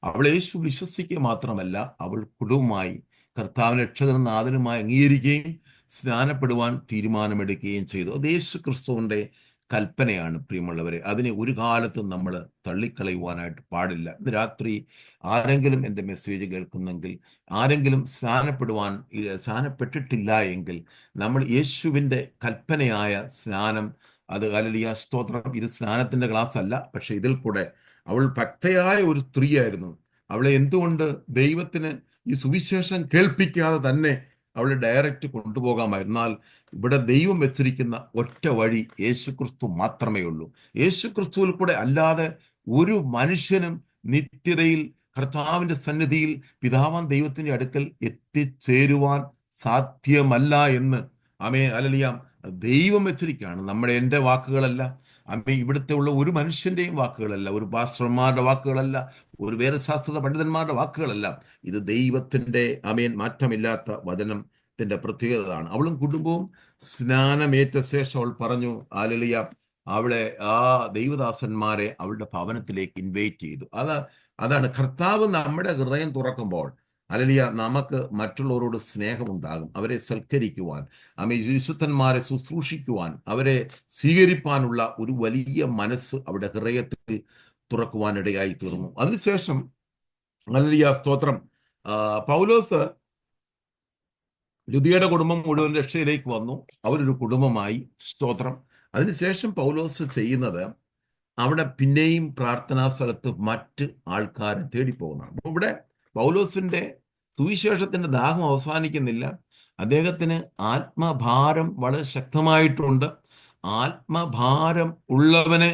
അവൾ യേശു വിശ്വസിക്കുക മാത്രമല്ല, അവൾ കുടുംബമായി കർത്താവിനെ രക്ഷകനും നാഥനുമായി അംഗീകരിക്കുകയും സ്നാനപ്പെടുവാൻ തീരുമാനമെടുക്കുകയും ചെയ്തു. അത് യേശു ക്രിസ്തുവിന്റെ കൽപ്പനയാണ്. പ്രിയമുള്ളവരെ, അതിനെ ഒരു കാലത്തും നമ്മൾ തള്ളിക്കളയുവാനായിട്ട് പാടില്ല. ഇന്ന് രാത്രി ആരെങ്കിലും എൻ്റെ മെസ്സേജ് കേൾക്കുന്നെങ്കിൽ, ആരെങ്കിലും സ്നാനപ്പെട്ടിട്ടില്ല എങ്കിൽ, നമ്മൾ യേശുവിൻ്റെ കൽപ്പനയായ സ്നാനം, അത് ഹല്ലേലൂയ, സ്തോത്രം, ഇത് സ്നാനത്തിന്റെ ക്ലാസ് അല്ല. പക്ഷെ ഇതിൽ കൂടെ അവൾ ഭക്തയായ ഒരു സ്ത്രീയായിരുന്നു. അവളെ എന്തുകൊണ്ട് ദൈവത്തിന് ഈ സുവിശേഷം കേൾപ്പിക്കാതെ തന്നെ അവളെ ഡയറക്റ്റ് കൊണ്ടുപോകാമായിരുന്നു. എന്നാൽ ഇവിടെ ദൈവം വെച്ചിരിക്കുന്ന ഒറ്റ വഴി യേശുക്രിസ്തു മാത്രമേ ഉള്ളൂ. യേശുക്രിസ്തുവിൽ കൂടെ അല്ലാതെ ഒരു മനുഷ്യനും നിത്യതയിൽ കർത്താവിന്റെ സന്നിധിയിൽ പിതാവാൻ ദൈവത്തിന്റെ അടുക്കൽ എത്തിച്ചേരുവാൻ സാധ്യമല്ല എന്ന് ഹല്ലേലൂയ ദൈവം വെച്ചിരിക്കുകയാണ്. എൻ്റെ വാക്കുകളല്ല, ഇവിടുത്തെ ഉള്ള ഒരു മനുഷ്യന്റെയും വാക്കുകളല്ല, ഒരു പാസ്റ്റർമാരുടെ വാക്കുകളല്ല, ഒരു വേദശാസ്ത്ര പണ്ഡിതന്മാരുടെ വാക്കുകളല്ല. ഇത് ദൈവത്തിന്റെ മാറ്റമില്ലാത്ത വചനത്തിന്റെ പ്രത്യേകതയാണ്. അവളും കുടുംബവും സ്നാനമേറ്റ ശേഷം അവൾ പറഞ്ഞു ഹല്ലേലൂയ അവളെ ആ ദൈവദാസന്മാരെ അവളുടെ ഭവനത്തിലേക്ക് ഇൻവൈറ്റ് ചെയ്തു. അതാണ് കർത്താവ് നമ്മുടെ ഹൃദയം തുറക്കുമ്പോൾ ഹല്ലേലൂയ നമുക്ക് മറ്റുള്ളവരോട് സ്നേഹമുണ്ടാകും. അവരെ സൽക്കരിക്കുവാൻ, വിശുദ്ധന്മാരെ ശുശ്രൂഷിക്കുവാൻ, അവരെ സ്വീകരിപ്പാനുള്ള ഒരു വലിയ മനസ്സ് അവിടെ ഹൃദയത്തിൽ തുറക്കുവാനിടയായി തീർന്നു. അതിനുശേഷം ഹല്ലേലൂയ സ്തോത്രം, പൗലോസ് ലുദിയയുടെ കുടുംബം മുഴുവൻ രക്ഷയിലേക്ക് വന്നു. അവരൊരു കുടുംബമായി. സ്തോത്രം. അതിനുശേഷം പൗലോസ് ചെയ്യുന്നത് അവിടെ പിന്നെയും പ്രാർത്ഥനാ സ്ഥലത്ത് മറ്റ് ആൾക്കാരെ തേടിപ്പോകുന്നതാണ്. ഇവിടെ പൗലോസിന്റെ സുവിശേഷത്തിന്റെ ദാഹം അവസാനിക്കുന്നില്ല. അദ്ദേഹത്തിന് ആത്മഭാരം വളരെ ശക്തമായിട്ടുണ്ട്. ആത്മഭാരം ഉള്ളവന്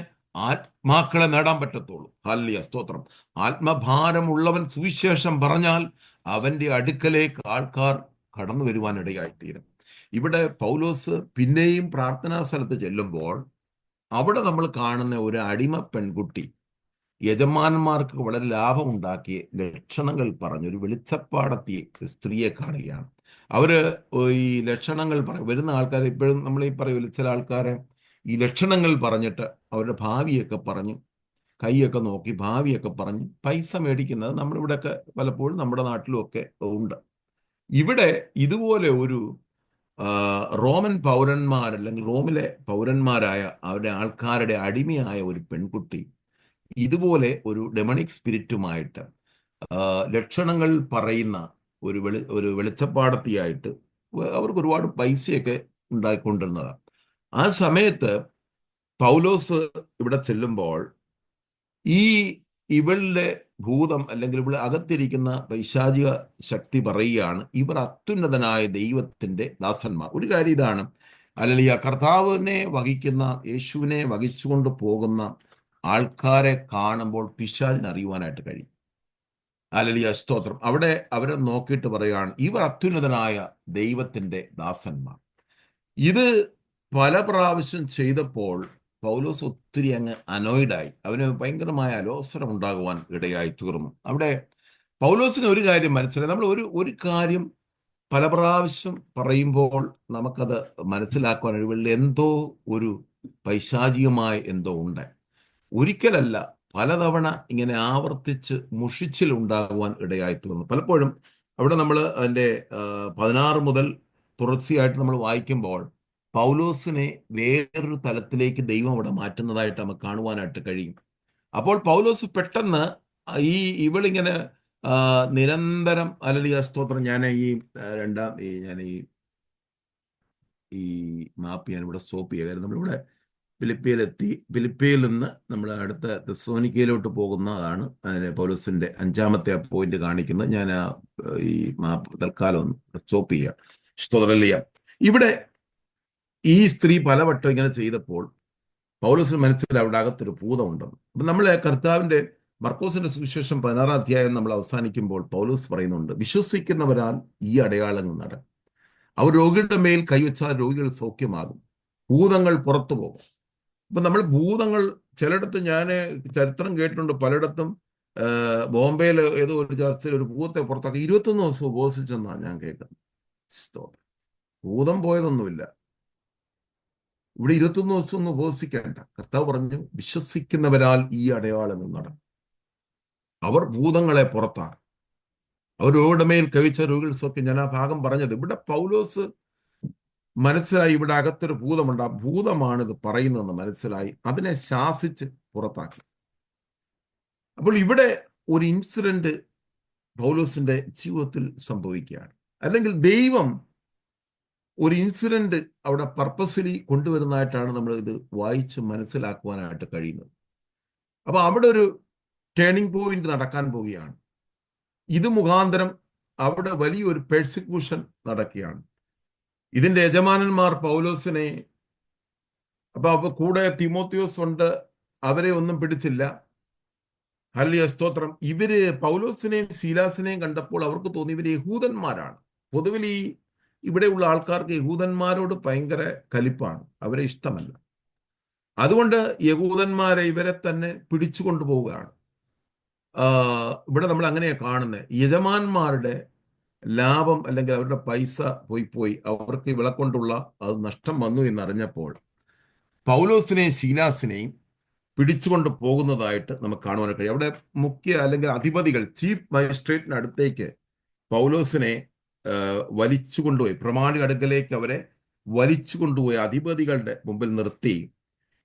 ആത്മാക്കളെ നേടാൻ പറ്റത്തുള്ളൂ. ഹല്ലേലൂയ സ്തോത്രം. ആത്മഭാരം ഉള്ളവൻ സുവിശേഷം പറഞ്ഞാൽ അവന്റെ അടുക്കലേക്ക് ആൾക്കാർ കടന്നു വരുവാനിടയായിത്തീരും. ഇവിടെ പൗലോസ് പിന്നെയും പ്രാർത്ഥനാ സ്ഥലത്ത് ചെല്ലുമ്പോൾ അവിടെ നമ്മൾ കാണുന്ന ഒരു അടിമ പെൺകുട്ടി യജമാനന്മാർക്ക് വളരെ ലാഭമുണ്ടാക്കിയ ലക്ഷണങ്ങൾ പറഞ്ഞൊരു വെളിച്ചപ്പാടത്തിയ സ്ത്രീയെ കാണുകയാണ്. അവര് ഈ ലക്ഷണങ്ങൾ വരുന്ന ആൾക്കാർ ഇപ്പോഴും നമ്മൾ ഈ പറയൂല, ചില ആൾക്കാരെ ഈ ലക്ഷണങ്ങൾ പറഞ്ഞിട്ട് അവരുടെ ഭാവിയൊക്കെ പറഞ്ഞ് കൈയൊക്കെ നോക്കി ഭാവിയൊക്കെ പറഞ്ഞ് പൈസ മേടിക്കുന്നത് നമ്മളിവിടെയൊക്കെ പലപ്പോഴും നമ്മുടെ നാട്ടിലും ഒക്കെ ഉണ്ട്. ഇവിടെ ഇതുപോലെ ഒരു റോമൻ പൗരന്മാർ അല്ലെങ്കിൽ റോമിലെ പൗരന്മാരായ അവരുടെ ആൾക്കാരുടെ അടിമയായ ഒരു പെൺകുട്ടി ഇതുപോലെ ഒരു ഡെമണിക് സ്പിരിറ്റുമായിട്ട് ലക്ഷണങ്ങൾ പറയുന്ന ഒരു വെളിച്ചപ്പാടത്തിയായിട്ട് അവർക്ക് ഒരുപാട് പൈസയൊക്കെ ഉണ്ടായിക്കൊണ്ടിരുന്നതാണ്. ആ സമയത്ത് പൗലോസ് ഇവിടെ ചെല്ലുമ്പോൾ ഇവളുടെ ഭൂതം അല്ലെങ്കിൽ ഇവിടെ അകത്തിരിക്കുന്ന പൈശാചിക ശക്തി പറയുകയാണ്, ഇവർ അത്യുന്നതനായ ദൈവത്തിന്റെ ദാസന്മാർ. ഒരു കാര്യം ഇതാണ്, ഹല്ലേലൂയ കർത്താവിനെ വഹിക്കുന്ന, യേശുവിനെ വഹിച്ചുകൊണ്ട് പോകുന്ന ആൾക്കാരെ കാണുമ്പോൾ പിശാചിന് അറിയുവാനായിട്ട് കഴിയും. ഹല്ലേലൂയ സ്തോത്രം. അവിടെ അവരെ നോക്കിയിട്ട് പറയുകയാണ്, ഇവർ അത്യുന്നതനായ ദൈവത്തിന്റെ ദാസന്മാർ. ഇത് പല പ്രാവശ്യം ചെയ്തപ്പോൾ പൗലോസ് ഒത്തിരി അങ്ങ് അനോയിഡായി. അവന് ഭയങ്കരമായ അലോസരം ഉണ്ടാകുവാൻ ഇടയായി തീർന്നു. അവിടെ പൗലോസിന് ഒരു കാര്യം മനസ്സിലായി. നമ്മൾ ഒരു കാര്യം പല പ്രാവശ്യം പറയുമ്പോൾ നമുക്കത് മനസ്സിലാക്കുവാൻ കഴിവില്ല. എന്തോ ഒരു പൈശാചികമായ എന്തോ ഉണ്ട്. ഒരിക്കലല്ല, പലതവണ ഇങ്ങനെ ആവർത്തിച്ച് മുഷിച്ചിലുണ്ടാകുവാൻ ഇടയായി തീർന്നു. പലപ്പോഴും അവിടെ നമ്മൾ അതിൻ്റെ 16 മുതൽ തുടർച്ചയായിട്ട് നമ്മൾ വായിക്കുമ്പോൾ പൗലോസിനെ വേറൊരു തലത്തിലേക്ക് ദൈവം അവിടെ മാറ്റുന്നതായിട്ട് നമുക്ക് കാണുവാനായിട്ട് കഴിയും. അപ്പോൾ പൗലോസ് പെട്ടെന്ന് ഇവളിങ്ങനെ നിരന്തരം ഹല്ലേലൂയ സ്തോത്രം. ഞാൻ ഈ മാപ്പ് ഞാനിവിടെ സ്റ്റോപ്പ് ചെയ്യുക. നമ്മളിവിടെ ഫിലിപ്പിയിൽ നിന്ന് നമ്മൾ അടുത്ത തെസ്സലോനിക്കയിലോട്ട് പോകുന്നതാണ് പൗലോസിന്റെ 5-ാമത്തെ പോയിന്റ് കാണിക്കുന്നത്. ഞാൻ ഈ മാപ്പ് തൽക്കാലം ഒന്ന് സ്റ്റോപ്പ് ചെയ്യാം. സ്തോത്രം. ഇവിടെ ഈ സ്ത്രീ പലവട്ടം ഇങ്ങനെ ചെയ്തപ്പോൾ പൗലോസിന് മനസ്സിൽ അവിടെ അകത്തൊരു ഭൂതമുണ്ടെന്ന്. അപ്പൊ നമ്മളെ കർത്താവിന്റെ മർക്കോസിന്റെ സുവിശേഷം 16-ാം അധ്യായം നമ്മൾ അവസാനിക്കുമ്പോൾ പൗലോസ് പറയുന്നുണ്ട്, വിശ്വസിക്കുന്നവരാൽ ഈ അടയാളങ്ങൾ നടക്കും. അവർ രോഗിയുടെ മേൽ കൈവച്ചാൽ രോഗികൾ സൗഖ്യമാകും, ഭൂതങ്ങൾ പുറത്തു പോകും. അപ്പൊ നമ്മൾ ഭൂതങ്ങൾ ചിലയിടത്ത് ഞാൻ ചരിത്രം കേട്ടിട്ടുണ്ട്, പലയിടത്തും ബോംബെയിൽ ഏതോ ഒരു ചർച്ചയിൽ ഒരു ഭൂതത്തെ പുറത്താക്കി 21 ദിവസം ഉപവസിച്ചെന്നാണ് ഞാൻ കേൾക്കുന്നത്. ഭൂതം പോയതൊന്നുമില്ല. ഇവിടെ 21 ദിവസം ഒന്നും ഉപവസിക്കേണ്ട. കർത്താവ് പറഞ്ഞു, വിശ്വസിക്കുന്നവരാൽ ഈ അടയാളങ്ങൾ നടക്കും. അവർ ഭൂതങ്ങളെ പുറത്താക്കും, അവർ രോഗിയുടെ മേൽ കവിച്ച രോഗികൾ സൗഖ്യം. ഞാൻ ആ ഭാഗം പറഞ്ഞത് ഇവിടെ പൗലോസ് മനസ്സിലായി, ഇവിടെ അകത്തൊരു ഭൂതമുണ്ട്, ആ ഭൂതമാണ് ഇത് പറയുന്നതെന്ന് മനസ്സിലായി. അതിനെ ശാസിച്ച് പുറത്താക്കി. അപ്പോൾ ഇവിടെ ഒരു ഇൻസിഡന്റ് പൗലോസിന്റെ ജീവിതത്തിൽ സംഭവിക്കുകയാണ്. അല്ലെങ്കിൽ ദൈവം ഒരു ഇൻസിഡന്റ് അവിടെ പർപ്പസ്ലി കൊണ്ടുവരുന്നതായിട്ടാണ് നമ്മൾ ഇത് വായിച്ച് മനസ്സിലാക്കുവാനായിട്ട് കഴിയുന്നത്. അപ്പൊ അവിടെ ഒരു ടേണിംഗ് പോയിന്റ് നടക്കാൻ പോവുകയാണ്. ഇത് മുഖാന്തരം അവിടെ വലിയൊരു പെർസിക്യൂഷൻ നടക്കുകയാണ്. ഇതിന്റെ യജമാനന്മാർ പൗലോസിനെ, അപ്പൊ കൂടെ തിമോത്തിയോസ് ഉണ്ട്, അവരെ ഒന്നും പിടിച്ചില്ല. ഹല്ലേലൂയ, സ്തോത്രം. ഇവര് പൗലോസിനെയും ശീലാസിനെയും കണ്ടപ്പോൾ അവർക്ക് തോന്നി ഇവര് യഹൂദന്മാരാണ്. പൊതുവിൽ ഇവിടെയുള്ള ആൾക്കാർക്ക് യഹൂദന്മാരോട് ഭയങ്കര കലിപ്പാണ്, അവരെ ഇഷ്ടമല്ല. അതുകൊണ്ട് യഹൂദന്മാരെ ഇവരെ തന്നെ പിടിച്ചു കൊണ്ടുപോവുകയാണ്. ഇവിടെ നമ്മൾ അങ്ങനെയാണ് കാണുന്നത്. യജമാന്മാരുടെ ലാഭം അല്ലെങ്കിൽ അവരുടെ പൈസ പോയി അവർക്ക് ഇവളെ കൊണ്ടുള്ള അത് നഷ്ടം വന്നു എന്നറിഞ്ഞപ്പോൾ പൗലോസിനെയും ശീലാസിനെയും പിടിച്ചുകൊണ്ട് പോകുന്നതായിട്ട് നമുക്ക് കാണുവാൻ കഴിയും. അവിടെ മുഖ്യ അല്ലെങ്കിൽ അധിപതികൾ, ചീഫ് മജിസ്ട്രേറ്റിന് അടുത്തേക്ക് പൗലോസിനെ വലിച്ചു കൊണ്ടുപോയി, പ്രമാണി അടുക്കലേക്ക് അവരെ വലിച്ചു കൊണ്ടുപോയി അധിപതികളുടെ മുമ്പിൽ നിർത്തി,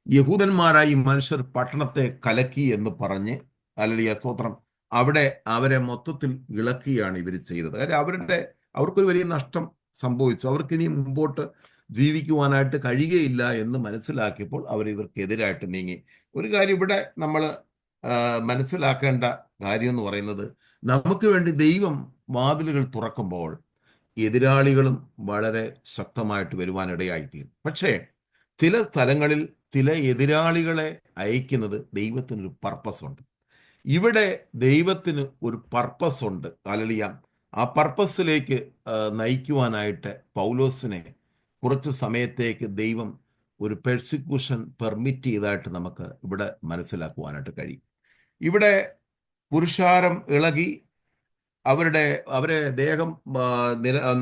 യഹൂദന്മാരായി മനുഷ്യർ പട്ടണത്തെ കലക്കി എന്ന് പറഞ്ഞ്, ഹല്ലേലൂയ, സ്തോത്രം, അവിടെ അവരെ മൊത്തത്തിൽ ഇളക്കുകയാണ് ഇവർ ചെയ്തത്. കാര്യം അവർക്കൊരു വലിയ നഷ്ടം സംഭവിച്ചു. അവർക്കിനി മുമ്പോട്ട് ജീവിക്കുവാനായിട്ട് കഴിയുകയില്ല എന്ന് മനസ്സിലാക്കിയപ്പോൾ അവർ ഇവർക്കെതിരായിട്ട് നീങ്ങി. ഒരു കാര്യം ഇവിടെ നമ്മൾ മനസ്സിലാക്കേണ്ട കാര്യം എന്ന് പറയുന്നത്, നമുക്ക് വേണ്ടി ദൈവം വാതിലുകൾ തുറക്കുമ്പോൾ എതിരാളികളും വളരെ ശക്തമായിട്ട് വരുവാനിടയായിത്തീരും. പക്ഷേ ചില സ്ഥലങ്ങളിൽ ചില എതിരാളികളെ അയക്കുന്നത് ദൈവത്തിനൊരു പർപ്പസ് ഉണ്ട്. ഇവിടെ ദൈവത്തിന് ഒരു പർപ്പസ് ഉണ്ട്. ഹല്ലേലൂയ. ആ പർപ്പസിലേക്ക് നയിക്കുവാനായിട്ട് പൗലോസിനെ കുറച്ച് സമയത്തേക്ക് ദൈവം ഒരു പെർസിക്യൂഷൻ പെർമിറ്റ് ചെയ്തതായിട്ട് നമുക്ക് ഇവിടെ മനസ്സിലാക്കുവാനായിട്ട് കഴിയും. ഇവിടെ പുരുഷാരം ഇളകി അവരെ ദേഹം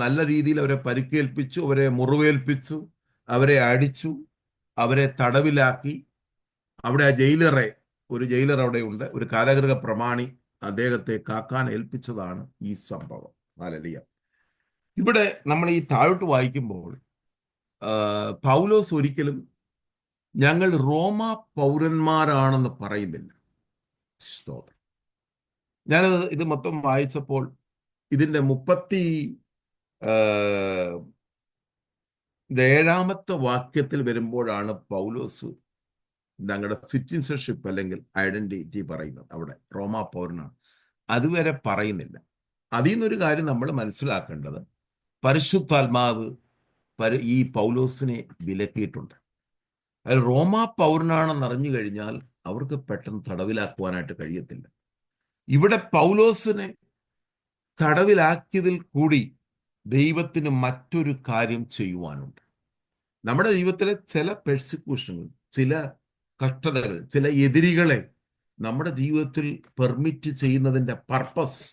നല്ല രീതിയിൽ അവരെ പരിക്കേൽപ്പിച്ചു, അവരെ മുറിവേൽപ്പിച്ചു, അവരെ അടിച്ചു, അവരെ തടവിലാക്കി. അവിടെ ഒരു ജയിലർ അവിടെ ഉണ്ട്, ഒരു കാരാഗൃഹ പ്രമാണി അദ്ദേഹത്തെ കാക്കാൻ ഏൽപ്പിച്ചതാണ് ഈ സംഭവം. ഹല്ലേലൂയ. ഇവിടെ നമ്മൾ ഈ താഴോട്ട് വായിക്കുമ്പോൾ പൗലോസ് ഒരിക്കലും ഞങ്ങൾ റോമ പൗരന്മാരാണെന്ന് പറയുന്നില്ല. സ്തോത്രം. ഞാനത് ഇത് മൊത്തം വായിച്ചപ്പോൾ ഇതിന്റെ 37ാമത്തെ വാക്യത്തിൽ വരുമ്പോഴാണ് പൗലോസ് ഞങ്ങളുടെ സിറ്റിസൺഷിപ്പ് അല്ലെങ്കിൽ ഐഡന്റിറ്റി പറയുന്നത്. അവിടെ റോമാ പൗരനാണ്, അതുവരെ പറയുന്നില്ല. അതിൽ നിന്നൊരു കാര്യം നമ്മൾ മനസ്സിലാക്കേണ്ടത്, പരിശുദ്ധാത്മാവ് ഈ പൗലോസിനെ വിലക്കിയിട്ടുണ്ട്. അത് റോമാ പൗരനാണെന്ന് അറിഞ്ഞു കഴിഞ്ഞാൽ അവർക്ക് പെട്ടെന്ന് തടവിലാക്കുവാനായിട്ട് കഴിയത്തില്ല. ഇവിടെ പൗലോസിനെ തടവിലാക്കിയതിൽ കൂടി ദൈവത്തിന് മറ്റൊരു കാര്യം ചെയ്യുവാനുണ്ട്. നമ്മുടെ ജീവിതത്തിലെ ചില പെർസിക്യൂഷനുകൾ, ചില കഷ്ടതകൾ, ചില എതിരികളെ നമ്മുടെ ജീവിതത്തിൽ പെർമിറ്റ് ചെയ്യുന്നതിൻ്റെ പർപ്പസ്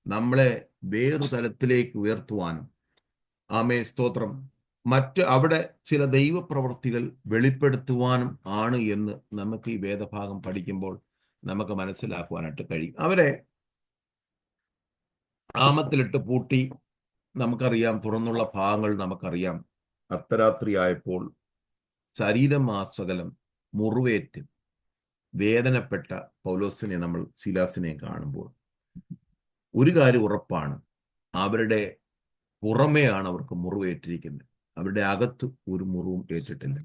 നമ്മളെ വേറൊരു തലത്തിലേക്ക് ഉയർത്തുവാനും, ആമേ, സ്തോത്രം, അവിടെ ചില ദൈവപ്രവൃത്തികൾ വെളിപ്പെടുത്തുവാനും ആണ് എന്ന് നമുക്ക് ഈ വേദഭാഗം പഠിക്കുമ്പോൾ നമുക്ക് മനസ്സിലാക്കുവാനായിട്ട് കഴിയും. അവരെ ആമത്തിലിട്ട് പൂട്ടി, നമുക്കറിയാം, തുറന്നുള്ള ഭാഗങ്ങൾ നമുക്കറിയാം. അർദ്ധരാത്രിയായപ്പോൾ ശരീരമാസകലം മുറിവേറ്റ് വേദനപ്പെട്ട പൗലോസിനെ നമ്മൾ ശീലാസിനെ കാണുമ്പോൾ ഒരു കാര്യം ഉറപ്പാണ്, അവരുടെ പുറമെയാണ് അവർക്ക് മുറിവേറ്റിരിക്കുന്നത്, അവരുടെ അകത്ത് ഒരു മുറിവും ഏറ്റിട്ടില്ല.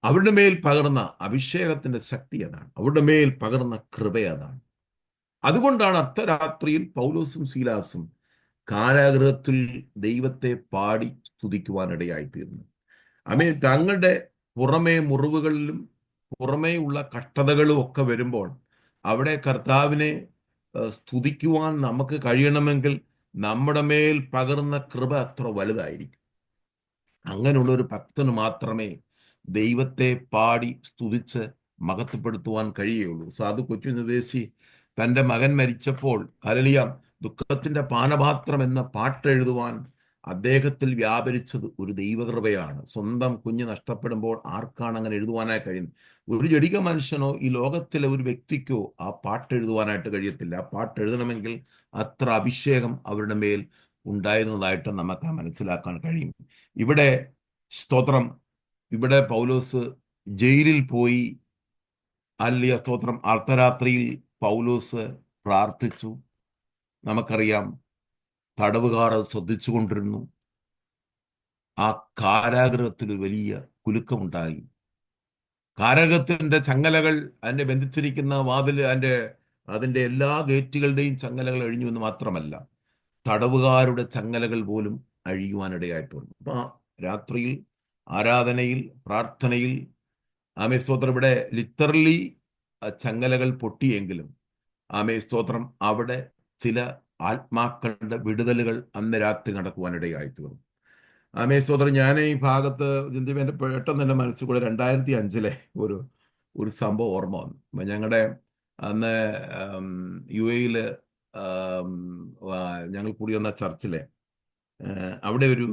അവരുടെ മേൽ പകർന്ന അഭിഷേകത്തിന്റെ ശക്തി അതാണ്, അവരുടെ മേൽ പകർന്ന കൃപ അതാണ്. അതുകൊണ്ടാണ് അർദ്ധരാത്രിയിൽ പൗലോസും ശീലാസും കാരാഗൃഹത്തിൽ ദൈവത്തെ പാടി സ്തുതിക്കുവാനിടയായിത്തീർന്നു. തങ്ങളുടെ പുറമേ മുറിവുകളിലും പുറമേ ഉള്ള കഷ്ടതകളും ഒക്കെ വരുമ്പോൾ അവിടെ കർത്താവിനെ സ്തുതിക്കുവാൻ നമുക്ക് കഴിയണമെങ്കിൽ നമ്മുടെ മേൽ പകർന്ന കൃപ അത്ര വലുതായിരിക്കും. അങ്ങനെയുള്ള ഒരു ഭക്തന് മാത്രമേ ദൈവത്തെ പാടി സ്തുതിച്ച് മഹത്വപ്പെടുത്തുവാൻ കഴിയുള്ളൂ. സാധു കൊച്ചു സ്വദേശി തൻ്റെ മകൻ മരിച്ചപ്പോൾ, ഹല്ലേലൂയ, ദുഃഖത്തിന്റെ പാനപാത്രം എന്ന പാട്ടെഴുതുവാൻ അദ്ദേഹത്തിൽ വ്യാപരിച്ചത് ഒരു ദൈവകൃപയാണ്. സ്വന്തം കുഞ്ഞ് നഷ്ടപ്പെടുമ്പോൾ ആർക്കാണ് അങ്ങനെ എഴുതുവാനായി കഴിയുന്നത്? ഒരു ജഡിക മനുഷ്യനോ ഈ ലോകത്തിലെ ഒരു വ്യക്തിക്കോ ആ പാട്ടെഴുതുവാനായിട്ട് കഴിയത്തില്ല. ആ പാട്ടെഴുതണമെങ്കിൽ അത്ര അഭിഷേകം അവരുടെ മേൽ ഉണ്ടായിരുന്നതായിട്ട് നമുക്ക് മനസ്സിലാക്കാൻ കഴിയും. ഇവിടെ സ്തോത്രം, ഇവിടെ പൗലോസ് ജയിലിൽ പോയി, ഹല്ലേലൂയ, സ്തോത്രം, അർദ്ധരാത്രിയിൽ പൗലോസ് പ്രാർത്ഥിച്ചു. നമുക്കറിയാം, തടവുകാർ ശ്രദ്ധിച്ചു കൊണ്ടിരുന്നു. ആ കാരാഗൃഹത്തിൽ വലിയ കുലുക്കമുണ്ടായി. കാരാഗൃഹത്തിന്റെ ചങ്ങലകൾ, അതിന്റെ ബന്ധിച്ചിരിക്കുന്ന വാതിൽ, അതിന്റെ എല്ലാ ഗേറ്റുകളുടെയും ചങ്ങലകൾ അഴിഞ്ഞു എന്ന് മാത്രമല്ല, തടവുകാരുടെ ചങ്ങലകൾ പോലും അഴിയുവാനിടയായിട്ടുണ്ട്. അപ്പൊ രാത്രിയിൽ ആരാധനയിൽ, പ്രാർത്ഥനയിൽ, ആമേ, സ്തോത്രം, ഇവിടെ ലിറ്ററലി ചങ്ങലകൾ പൊട്ടിയെങ്കിലും ആമേ സ്തോത്രം അവിടെ ചില ആത്മാക്കളുടെ വിടുതലുകൾ അന്ന് രാത്രി നടക്കുവാനിടയായി തീർന്നു. ആമേ സ്തോത്രം. ഞാൻ ഈ ഭാഗത്ത് ചിന്തിക്കുമ്പോൾ എൻ്റെ പെട്ടെന്ന് എൻ്റെ മനസ്സിൽ കൂടെ 2005 ഒരു ഒരു സംഭവം ഓർമ്മ വന്നു. ഞങ്ങളുടെ അന്ന് UAE-ൽ ഞങ്ങൾ കൂടി വന്ന ചർച്ചിലെ അവിടെ ഒരു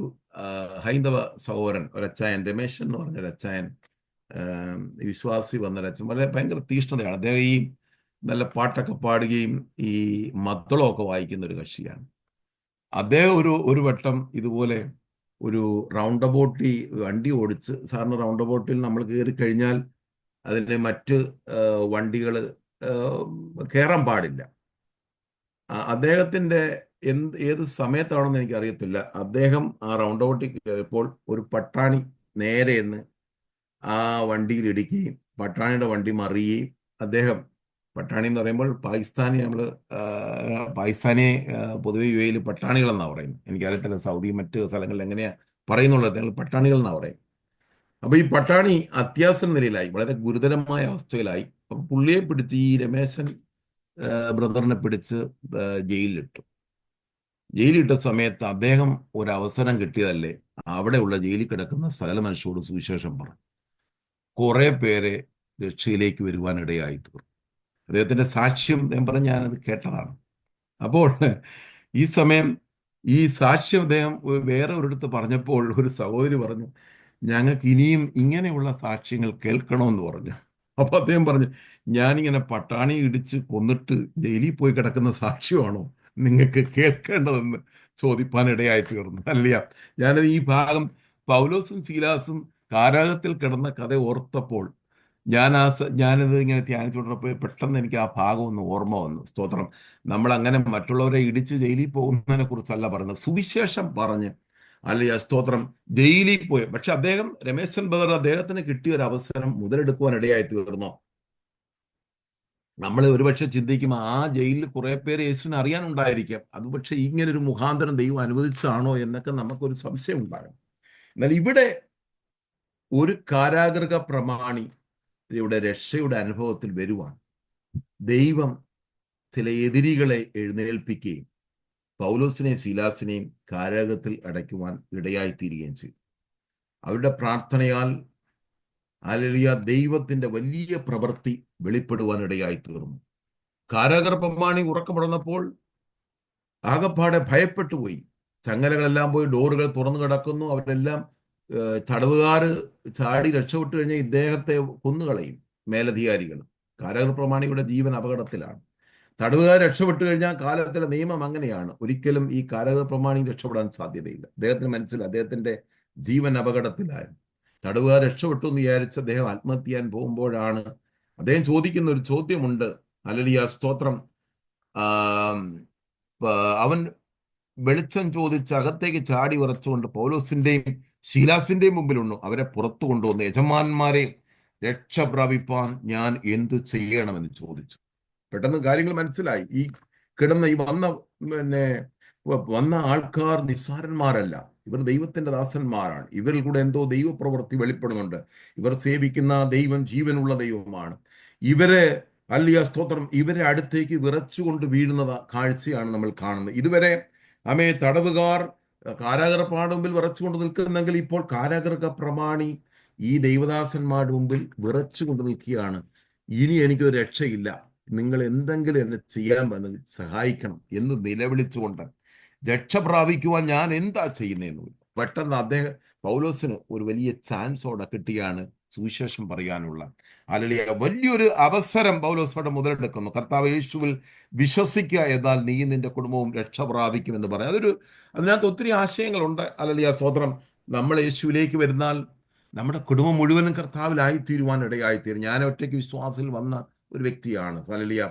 ഹൈന്ദവ സഹോദരൻ, ഒരച്ചായൻ, രമേശൻ എന്ന് പറഞ്ഞ ഒരച്ചായൻ, വിശ്വാസി വന്നൊരച്ഛൻ, വളരെ ഭയങ്കര തീഷ്ണതയാണ്. അദ്ദേഹം ഈ നല്ല പാട്ടൊക്കെ പാടുകയും ഈ മദ്ദളമൊക്കെ വായിക്കുന്ന ഒരു കക്ഷിയാണ്. അദ്ദേഹം ഒരു വട്ടം ഇതുപോലെ ഒരു റൗണ്ട് അബൌട്ടിൽ വണ്ടി ഓടിച്ച്, സാറിന് റൗണ്ട് അബൌട്ടിൽ നമ്മൾ കയറി കഴിഞ്ഞാൽ അതിൻ്റെ മറ്റ് വണ്ടികൾ കയറാൻ പാടില്ല. അദ്ദേഹത്തിൻ്റെ ഏത് സമയത്താണെന്ന് എനിക്കറിയത്തില്ല, അദ്ദേഹം ആ റൗണ്ട് അബൌട്ടിൽ കയറിയപ്പോൾ ഒരു പട്ടാണി നേരെ എന്ന് ആ വണ്ടിയിൽ ഇടിക്കുകയും പട്ടാണിയുടെ വണ്ടി മറിയുകയും അദ്ദേഹം, പട്ടാണി എന്ന് പറയുമ്പോൾ പാകിസ്ഥാനി, പാകിസ്ഥാനി പൊതുവെ UAE-ൽ പട്ടാണികളെന്നാണ് പറയുന്നത്. എനിക്കറിയത്തില്ല സൗദി മറ്റ് സ്ഥലങ്ങളിൽ എങ്ങനെയാണ് പറയുന്നുള്ളത്, ഞങ്ങൾ പട്ടാണികൾ എന്നാണ് പറയും. അപ്പോൾ ഈ പട്ടാണി അത്യാസന്ന നിലയിലായി, വളരെ ഗുരുതരമായ അവസ്ഥയിലായി. അപ്പോൾ പുള്ളിയെ പിടിച്ച്, ഈ രമേശൻ ബ്രദറിനെ പിടിച്ച് ജയിലിലിട്ടു. ജയിലിട്ട സമയത്ത് അദ്ദേഹം ഒരവസരം കിട്ടിയതല്ലേ അവിടെയുള്ള ജയിലിൽ കിടക്കുന്ന സകല മനുഷ്യരോട് സുവിശേഷം പറഞ്ഞു. കുറെ പേരെ രക്ഷയിലേക്ക് വരുവാനിടയായി തീർന്നു. അദ്ദേഹത്തിന്റെ സാക്ഷ്യം ഞാൻ പറഞ്ഞ് ഞാനത് കേട്ടതാണ്. അപ്പോൾ ഈ സമയം ഈ സാക്ഷ്യം അദ്ദേഹം വേറെ ഒരിടത്ത് പറഞ്ഞപ്പോൾ ഒരു സഹോദരി പറഞ്ഞു, ഞങ്ങൾക്ക് ഇനിയും ഇങ്ങനെയുള്ള സാക്ഷ്യങ്ങൾ കേൾക്കണമെന്ന് പറഞ്ഞു. അപ്പൊ അദ്ദേഹം പറഞ്ഞു, ഞാനിങ്ങനെ പട്ടാണി ഇടിച്ച് കൊന്നിട്ട് ജയിലിൽ പോയി കിടക്കുന്ന സാക്ഷ്യമാണോ നിങ്ങൾക്ക് കേൾക്കേണ്ടതെന്ന് ചോദിപ്പാനിടയായി തീർന്നു. അല്ലയാ, ഞാനത് ഈ ഭാഗം പൗലോസും ശീലാസും കാരാഗൃഹത്തിൽ കിടന്ന കഥ ഓർത്തപ്പോൾ ഞാനത് ഇങ്ങനെ ധ്യാനിച്ചുകൊണ്ടിരുന്നപ്പോൾ പെട്ടെന്ന് എനിക്ക് ആ ഭാഗം ഒന്ന് ഓർമ്മ വന്നു. സ്തോത്രം. നമ്മൾ അങ്ങനെ മറ്റുള്ളവരെ ഇടിച്ച് ജയിലിൽ പോകുന്നതിനെ കുറിച്ചല്ല പറയുന്നത്, സുവിശേഷം പറഞ്ഞ് അല്ലയാ സ്തോത്രം ജയിലിൽ പോയി. പക്ഷെ അദ്ദേഹം, രമേശൻ ബ്രദർ, അദ്ദേഹത്തിന് കിട്ടിയ ഒരു അവസരം മുതലെടുക്കുവാനിടയായി തീർന്നോ. നമ്മൾ ഒരുപക്ഷെ ചിന്തിക്കും ആ ജയിലിൽ കുറെ പേര് യേശുവിനെ അറിയാനുണ്ടായിരിക്കാം, അത് പക്ഷെ ഇങ്ങനൊരു മുഖാന്തരം ദൈവം അനുവദിച്ചാണോ എന്നൊക്കെ നമുക്കൊരു സംശയം ഉണ്ടാകും. എന്നാൽ ഇവിടെ ഒരു കാരാഗൃഹ പ്രമാണിയുടെ രക്ഷയുടെ അനുഭവത്തിൽ വരുവാൻ ദൈവം ചില എതിരികളെ എഴുന്നേൽപ്പിക്കുകയും പൗലോസിനെയും ശീലാസിനെയും കാരാഗൃഹത്തിൽ അടയ്ക്കുവാൻ ഇടയായിത്തീരുകയും ചെയ്തു. അവരുടെ പ്രാർത്ഥനയാൽ ഹല്ലേലൂയ ദൈവത്തിന്റെ വലിയ പ്രവൃത്തി വെളിപ്പെടുവാനിടയായി തീർന്നു. കാരാഗൃഹ പ്രമാണി ഉറക്കമുണർന്നപ്പോൾ ആകപ്പാടെ ഭയപ്പെട്ടു പോയി. ചങ്ങലകളെല്ലാം പോയി, ഡോറുകൾ തുറന്നു കിടക്കുന്നു. അവരെല്ലാം തടവുകാര് ചാടി രക്ഷപ്പെട്ടു കഴിഞ്ഞാൽ ഇദ്ദേഹത്തെ കൊന്നുകളയും മേലധികാരികൾ. കാരാഗൃഹ പ്രമാണിയുടെ ജീവൻ അപകടത്തിലാണ്. തടവുകാർ രക്ഷപ്പെട്ടു കഴിഞ്ഞാൽ കാലത്തിലെ നിയമം അങ്ങനെയാണ്, ഒരിക്കലും ഈ കാരാഗൃഹ പ്രമാണി രക്ഷപ്പെടാൻ സാധ്യതയില്ല. അദ്ദേഹത്തിന് മനസ്സിലായി അദ്ദേഹത്തിന്റെ ജീവൻ അപകടത്തിലായിരുന്നു. തടവുകാർ രക്ഷപ്പെട്ടു എന്ന് വിചാരിച്ച് അദ്ദേഹം ആത്മഹത്യ ചെയ്യാൻ പോകുമ്പോഴാണ് അദ്ദേഹം ചോദിക്കുന്ന ഒരു ചോദ്യമുണ്ട്. ഹല്ലേലൂയ സ്തോത്രം. അവൻ വെളിച്ചം ചോദിച്ച് അകത്തേക്ക് ചാടി ഉറച്ചുകൊണ്ട് പൗലോസിന്റെയും ശീലാസിന്റെയും മുമ്പിലുണ്ട്. അവരെ പുറത്തു കൊണ്ടുവന്ന്, യജമാന്മാരെ, രക്ഷ പ്രാപിപ്പാൻ ഞാൻ എന്തു ചെയ്യണമെന്ന് ചോദിച്ചു. പെട്ടെന്ന് കാര്യങ്ങൾ മനസ്സിലായി. ഈ കിടന്ന ഈ വന്ന ആൾക്കാർ നിസ്സാരന്മാരല്ല, ഇവർ ദൈവത്തിന്റെ ദാസന്മാരാണ്. ഇവരിൽ കൂടെ എന്തോ ദൈവപ്രവൃത്തി വെളിപ്പെടുന്നുണ്ട്. ഇവർ സേവിക്കുന്ന ദൈവം ജീവനുള്ള ദൈവമാണ്. ഇവരെ അല്ലിയ സ്തോത്രം, ഇവരെ അടുത്തേക്ക് വിറച്ചുകൊണ്ട് വീഴുന്ന കാഴ്ചയാണ് നമ്മൾ കാണുന്നത്. ഇതുവരെ തടവുകാർ കാരാഗൃഹ മുമ്പിൽ വിറച്ചുകൊണ്ട് നിൽക്കുന്നെങ്കിൽ ഇപ്പോൾ കാരാഗൃഹ പ്രമാണി ഈ ദൈവദാസന്മാരുടെ മുമ്പിൽ വിറച്ചുകൊണ്ട് നിൽക്കുകയാണ്. ഇനി എനിക്കൊരു രക്ഷയില്ല, നിങ്ങൾ എന്തെങ്കിലും എന്നെ ചെയ്യാൻ വന്ന് സഹായിക്കണം എന്ന് നിലവിളിച്ചുകൊണ്ട് രക്ഷ പ്രാപിക്കുവാൻ ഞാൻ എന്താ ചെയ്യുന്നതെന്ന്. പെട്ടെന്ന് പൗലോസിന് ഒരു വലിയ ചാൻസോടെ കിട്ടിയാണ് സുവിശേഷം പറയാനുള്ള. ഹല്ലേലൂയ, വലിയൊരു അവസരം പൗലോസ് അവിടെ മുതലെടുക്കുന്നു. കർത്താവ് യേശുവിൽ വിശ്വസിക്കുക, എന്നാൽ നീ നിന്റെ കുടുംബവും രക്ഷ പ്രാപിക്കുമെന്ന് പറയാം. അതിനകത്ത് ഒത്തിരി ആശയങ്ങളുണ്ട്. ഹല്ലേലൂയ സ്തോത്രം. നമ്മൾ യേശുവിലേക്ക് വരുന്നാൽ നമ്മുടെ കുടുംബം മുഴുവനും കർത്താവിലായിത്തീരുവാൻ ഇടയായിത്തീരും. ഞാൻ ഒറ്റയ്ക്ക് വിശ്വാസത്തിൽ വന്ന ഒരു വ്യക്തിയാണ്. ഹല്ലേലൂയ.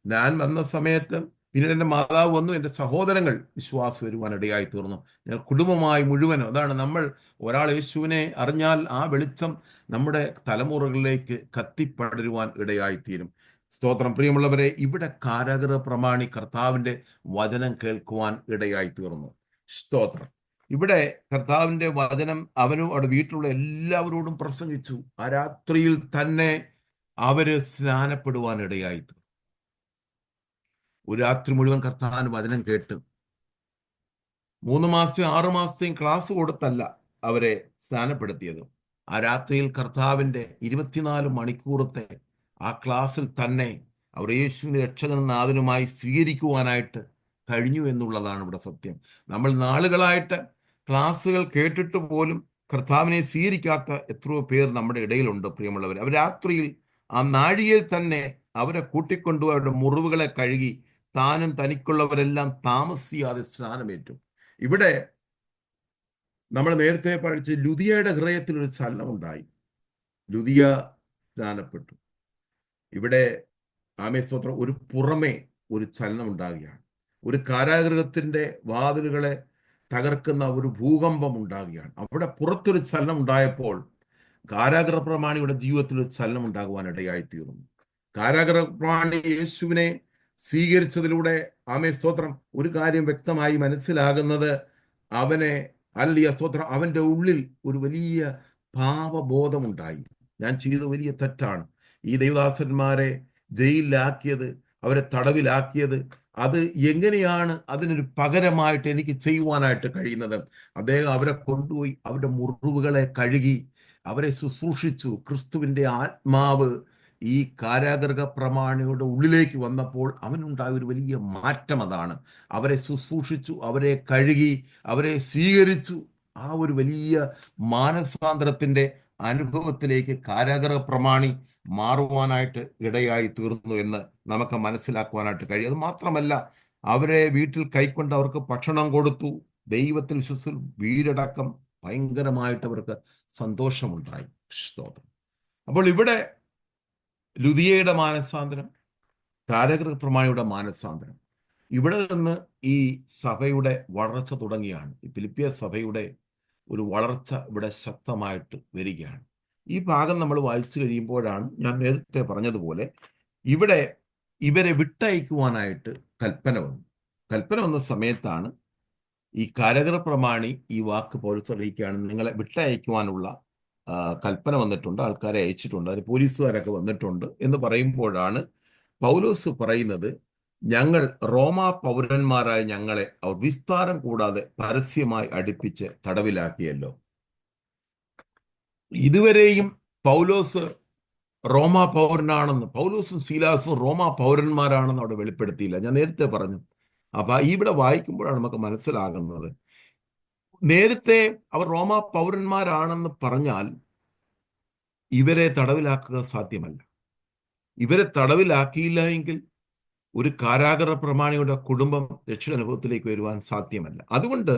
ഞാൻ വന്ന സമയത്ത് പിന്നീട് എൻ്റെ മാതാവ് വന്നു, എൻ്റെ സഹോദരങ്ങൾ വിശ്വാസം വരുവാൻ ഇടയായി തീർന്നു. ഞാൻ കുടുംബമായി മുഴുവനും, അതാണ് നമ്മൾ ഒരാൾ യേശുവിനെ അറിഞ്ഞാൽ ആ വെളിച്ചം നമ്മുടെ തലമുറകളിലേക്ക് കത്തിപ്പടരുവാൻ ഇടയായിത്തീരും. സ്തോത്രം. പ്രിയമുള്ളവരെ, ഇവിടെ കാരാഗൃഹ പ്രമാണി കർത്താവിൻ്റെ വചനം കേൾക്കുവാൻ ഇടയായി തീർന്നു. സ്തോത്രം. ഇവിടെ കർത്താവിൻ്റെ വചനം അവനും അവിടെ വീട്ടിലുള്ള എല്ലാവരോടും പ്രസംഗിച്ചു. ആ രാത്രിയിൽ തന്നെ അവര് സ്നാനപ്പെടുവാനിടയായി. ഒരു രാത്രി മുഴുവൻ കർത്താവിന്റെ വചനം കേട്ട് 3 മാസത്തെയും 6 മാസത്തെയും ക്ലാസ് കൊടുത്തല്ല അവരെ സ്നാനപ്പെടുത്തിയത്. ആ രാത്രിയിൽ കർത്താവിന്റെ 24 മണിക്കൂറത്തെ ആ ക്ലാസ്സിൽ തന്നെ അവർ യേശുവിന്റെ രക്ഷകനും നാഥനുമായി സ്വീകരിക്കുവാനായിട്ട് കഴിഞ്ഞു എന്നുള്ളതാണ് ഇവിടെ സത്യം. നമ്മൾ നാളുകളായിട്ട് ക്ലാസ്സുകൾ കേട്ടിട്ട് പോലും കർത്താവിനെ സ്വീകരിക്കാത്ത എത്രയോ പേർ നമ്മുടെ ഇടയിലുണ്ട് പ്രിയമുള്ളവർ. അവർ രാത്രിയിൽ ആ നാഴികയിൽ തന്നെ അവരെ കൂട്ടിക്കൊണ്ടുപോയി അവരുടെ മുറിവുകളെ കഴുകി താനും തനിക്കുള്ളവരെല്ലാം താമസിയാതെ സ്നാനമേറ്റു. ഇവിടെ നമ്മൾ നേരത്തെ പഠിച്ച് ലുദിയയുടെ ഹൃദയത്തിൽ ഒരു ചലനമുണ്ടായി. ലുദിയ സ്നാനപ്പെട്ടു. ഇവിടെ ആമേ സ്തോത്രം, ഒരു പുറമേ ഒരു ചലനം ഉണ്ടാകുകയാണ്. ഒരു കാരാഗൃഹത്തിന്റെ വാതിലുകളെ തകർക്കുന്ന ഒരു ഭൂകമ്പം ഉണ്ടാകുകയാണ്. അവിടെ പുറത്തൊരു ചലനം ഉണ്ടായപ്പോൾ കാരാഗൃഹ പ്രമാണിയുടെ ജീവിതത്തിൽ ഒരു ചലനം ഉണ്ടാകുവാൻ ഇടയായിത്തീർന്നു. കാരാഗൃഹ പ്രമാണി യേശുവിനെ സ്വീകരിച്ചതിലൂടെ ആമേ സ്തോത്രം ഒരു കാര്യം വ്യക്തമായി മനസ്സിലാകുന്നത്, അവനെ അല്ലിയ സ്തോത്രം അവന്റെ ഉള്ളിൽ ഒരു വലിയ പാപബോധമുണ്ടായി. ഞാൻ ചെയ്ത വലിയ തെറ്റാണ്. ഈ ദൈവദാസന്മാരെ ജയിലിലാക്കിയത്, അവരെ തടവിലാക്കിയത്, അത് എങ്ങനെയാണ് അതിനൊരു പകരമായിട്ട് എനിക്ക് ചെയ്യുവാനായിട്ട് കഴിയുന്നത്? അദ്ദേഹം അവരെ കൊണ്ടുപോയി അവരുടെ മുറിവുകളെ കഴുകി അവരെ ശുശ്രൂഷിച്ചു. ക്രിസ്തുവിന്റെ ആത്മാവ് ഈ കാരാഗൃഹ പ്രമാണിയുടെ ഉള്ളിലേക്ക് വന്നപ്പോൾ അവനുണ്ടായ ഒരു വലിയ മാറ്റം അതാണ്. അവരെ ശുശ്രൂഷിച്ചു, അവരെ കഴുകി, അവരെ സ്വീകരിച്ചു. ആ ഒരു വലിയ മാനസാന്തരത്തിന്റെ അനുഭവത്തിലേക്ക് കാരാഗൃഹ പ്രമാണി മാറുവാനായിട്ട് ഇടയായി തീർന്നു എന്ന് നമുക്ക് മനസ്സിലാക്കുവാനായിട്ട് കഴിയും. അത് മാത്രമല്ല, അവരെ വീട്ടിൽ കൈക്കൊണ്ട് അവർക്ക് ഭക്ഷണം കൊടുത്തു. ദൈവത്തിൽ വിശ്വസിൽ വീടടക്കം ഭയങ്കരമായിട്ട് അവർക്ക് സന്തോഷമുണ്ടായി. സ്തോത്രം. അപ്പോൾ ഇവിടെ ലുദിയയുടെ മാനസാന്തരം, കാരാഗൃഹ പ്രമാണിയുടെ മാനസാന്തരം, ഇവിടെ നിന്ന് ഈ സഭയുടെ വളർച്ച തുടങ്ങിയാണ്. ഈ ഫിലിപ്പിയ സഭയുടെ ഒരു വളർച്ച ഇവിടെ ശക്തമായിട്ട് വരികയാണ്. ഈ ഭാഗം നമ്മൾ വായിച്ചു കഴിയുമ്പോഴാണ് ഞാൻ നേരത്തെ പറഞ്ഞതുപോലെ ഇവിടെ ഇവരെ വിട്ടയക്കുവാനായിട്ട് കൽപ്പന വന്നു. കൽപ്പന വന്ന സമയത്താണ് ഈ കാരാഗൃഹ പ്രമാണി ഈ വാക്ക് പൗലോസ് അറിയിക്കുകയാണ്, നിങ്ങളെ വിട്ടയക്കുവാനുള്ള കൽപ്പന വന്നിട്ടുണ്ട്, ആൾക്കാരെ അയച്ചിട്ടുണ്ട്, അതിന് പോലീസുകാരൊക്കെ വന്നിട്ടുണ്ട് എന്ന് പറയുമ്പോഴാണ് പൗലോസ് പറയുന്നത്, ഞങ്ങൾ റോമാ പൗരന്മാരായ ഞങ്ങളെ അവർ വിസ്താരം കൂടാതെ പരസ്യമായി അടുപ്പിച്ച് തടവിലാക്കിയല്ലോ. ഇതുവരെയും പൗലോസ് റോമാ പൗരനാണെന്ന്, പൗലോസും സീലാസും റോമാ പൗരന്മാരാണെന്ന് അവിടെ വെളിപ്പെടുത്തിയില്ല. ഞാൻ നേരത്തെ പറഞ്ഞു. അപ്പൊ ഇവിടെ വായിക്കുമ്പോഴാണ് നമുക്ക് മനസ്സിലാകുന്നത്, നേരത്തെ അവർ റോമാ പൗരന്മാരാണെന്ന് പറഞ്ഞാൽ ഇവരെ തടവിലാക്കുക സാധ്യമല്ല. ഇവരെ തടവിലാക്കിയില്ല എങ്കിൽ ഒരു കാരാഗൃഹ പ്രമാണിയുടെ കുടുംബം രക്ഷാനുഭവത്തിലേക്ക് വരുവാൻ സാധ്യമല്ല. അതുകൊണ്ട്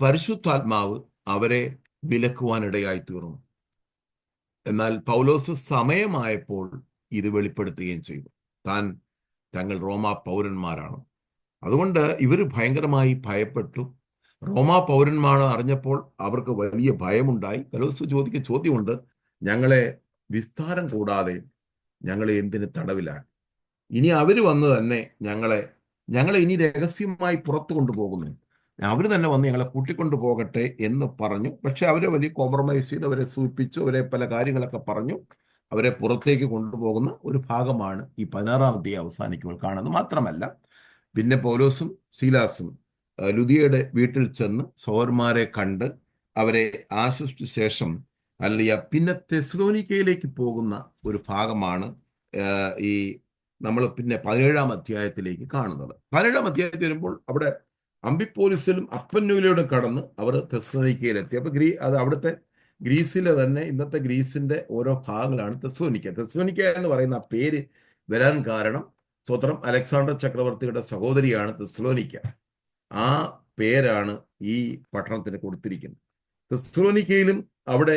പരിശുദ്ധാത്മാവ് അവരെ വിലക്കുവാനിടയായി തീർന്നു. എന്നാൽ പൗലോസ് സമയമായപ്പോൾ ഇത് വെളിപ്പെടുത്തുകയും ചെയ്തു, തങ്ങൾ റോമാ പൗരന്മാരാണ്. അതുകൊണ്ട് ഇവർ ഭയങ്കരമായി ഭയപ്പെട്ടു. റോമാ പൗരന്മാർ അറിഞ്ഞപ്പോൾ അവർക്ക് വലിയ ഭയമുണ്ടായി. പൗലോസ് ചോദിക്കുന്ന ചോദ്യമുണ്ട്, ഞങ്ങളെ വിസ്താരം കൂടാതെ ഞങ്ങളെ എന്തിന് തടവിലാക്കി? ഇനി അവർ വന്ന് തന്നെ ഞങ്ങളെ ഇനി രഹസ്യമായി പുറത്തു കൊണ്ടുപോകുന്നു, അവർ തന്നെ വന്ന് ഞങ്ങളെ കൂട്ടിക്കൊണ്ടു പോകട്ടെ എന്ന് പറഞ്ഞു. പക്ഷെ അവരെ വലിയ കോംപ്രമൈസ് ചെയ്ത് അവരെ സൂചിപ്പിച്ചു, അവരെ പല കാര്യങ്ങളൊക്കെ പറഞ്ഞു അവരെ പുറത്തേക്ക് കൊണ്ടുപോകുന്ന ഒരു ഭാഗമാണ് ഈ 16-ാം അധ്യായം അവസാനിക്കുമ്പോൾ കാണുന്നത്. മാത്രമല്ല, പിന്നെ പൗലോസും സീലാസും ലുദിയയുടെ വീട്ടിൽ ചെന്ന് സഹോദരന്മാരെ കണ്ട് അവരെ ആശ്വസിച്ച ശേഷം പിന്നെ തെസ്സലോനിക്കയിലേക്ക് പോകുന്ന ഒരു ഭാഗമാണ് ഈ നമ്മൾ പിന്നെ 17-ാം അധ്യായത്തിലേക്ക് കാണുന്നത്. 17-ാം അധ്യായത്തിൽ വരുമ്പോൾ അവിടെ അംബിപ്പോലിസിലും അപ്പന്നൂലയോടും കടന്ന് അവർ തെസ്സലോനിക്കയിലെത്തി. അപ്പൊ അത് അവിടുത്തെ ഗ്രീസിലെ തന്നെ, ഇന്നത്തെ ഗ്രീസിന്റെ ഓരോ ഭാഗങ്ങളാണ് തെസ്സലോനിക്ക. തെസ്സലോനിക്ക എന്ന് പറയുന്ന ആ പേര് വരാൻ കാരണം സ്വത്രം അലക്സാണ്ടർ ചക്രവർത്തിയുടെ സഹോദരിയാണ് തെസ്സലോനിക്ക. ആ പേരാണ് ഈ പട്ടണത്തിന് കൊടുത്തിരിക്കുന്നത്. തെസ്സലോനിക്കയിലും അവിടെ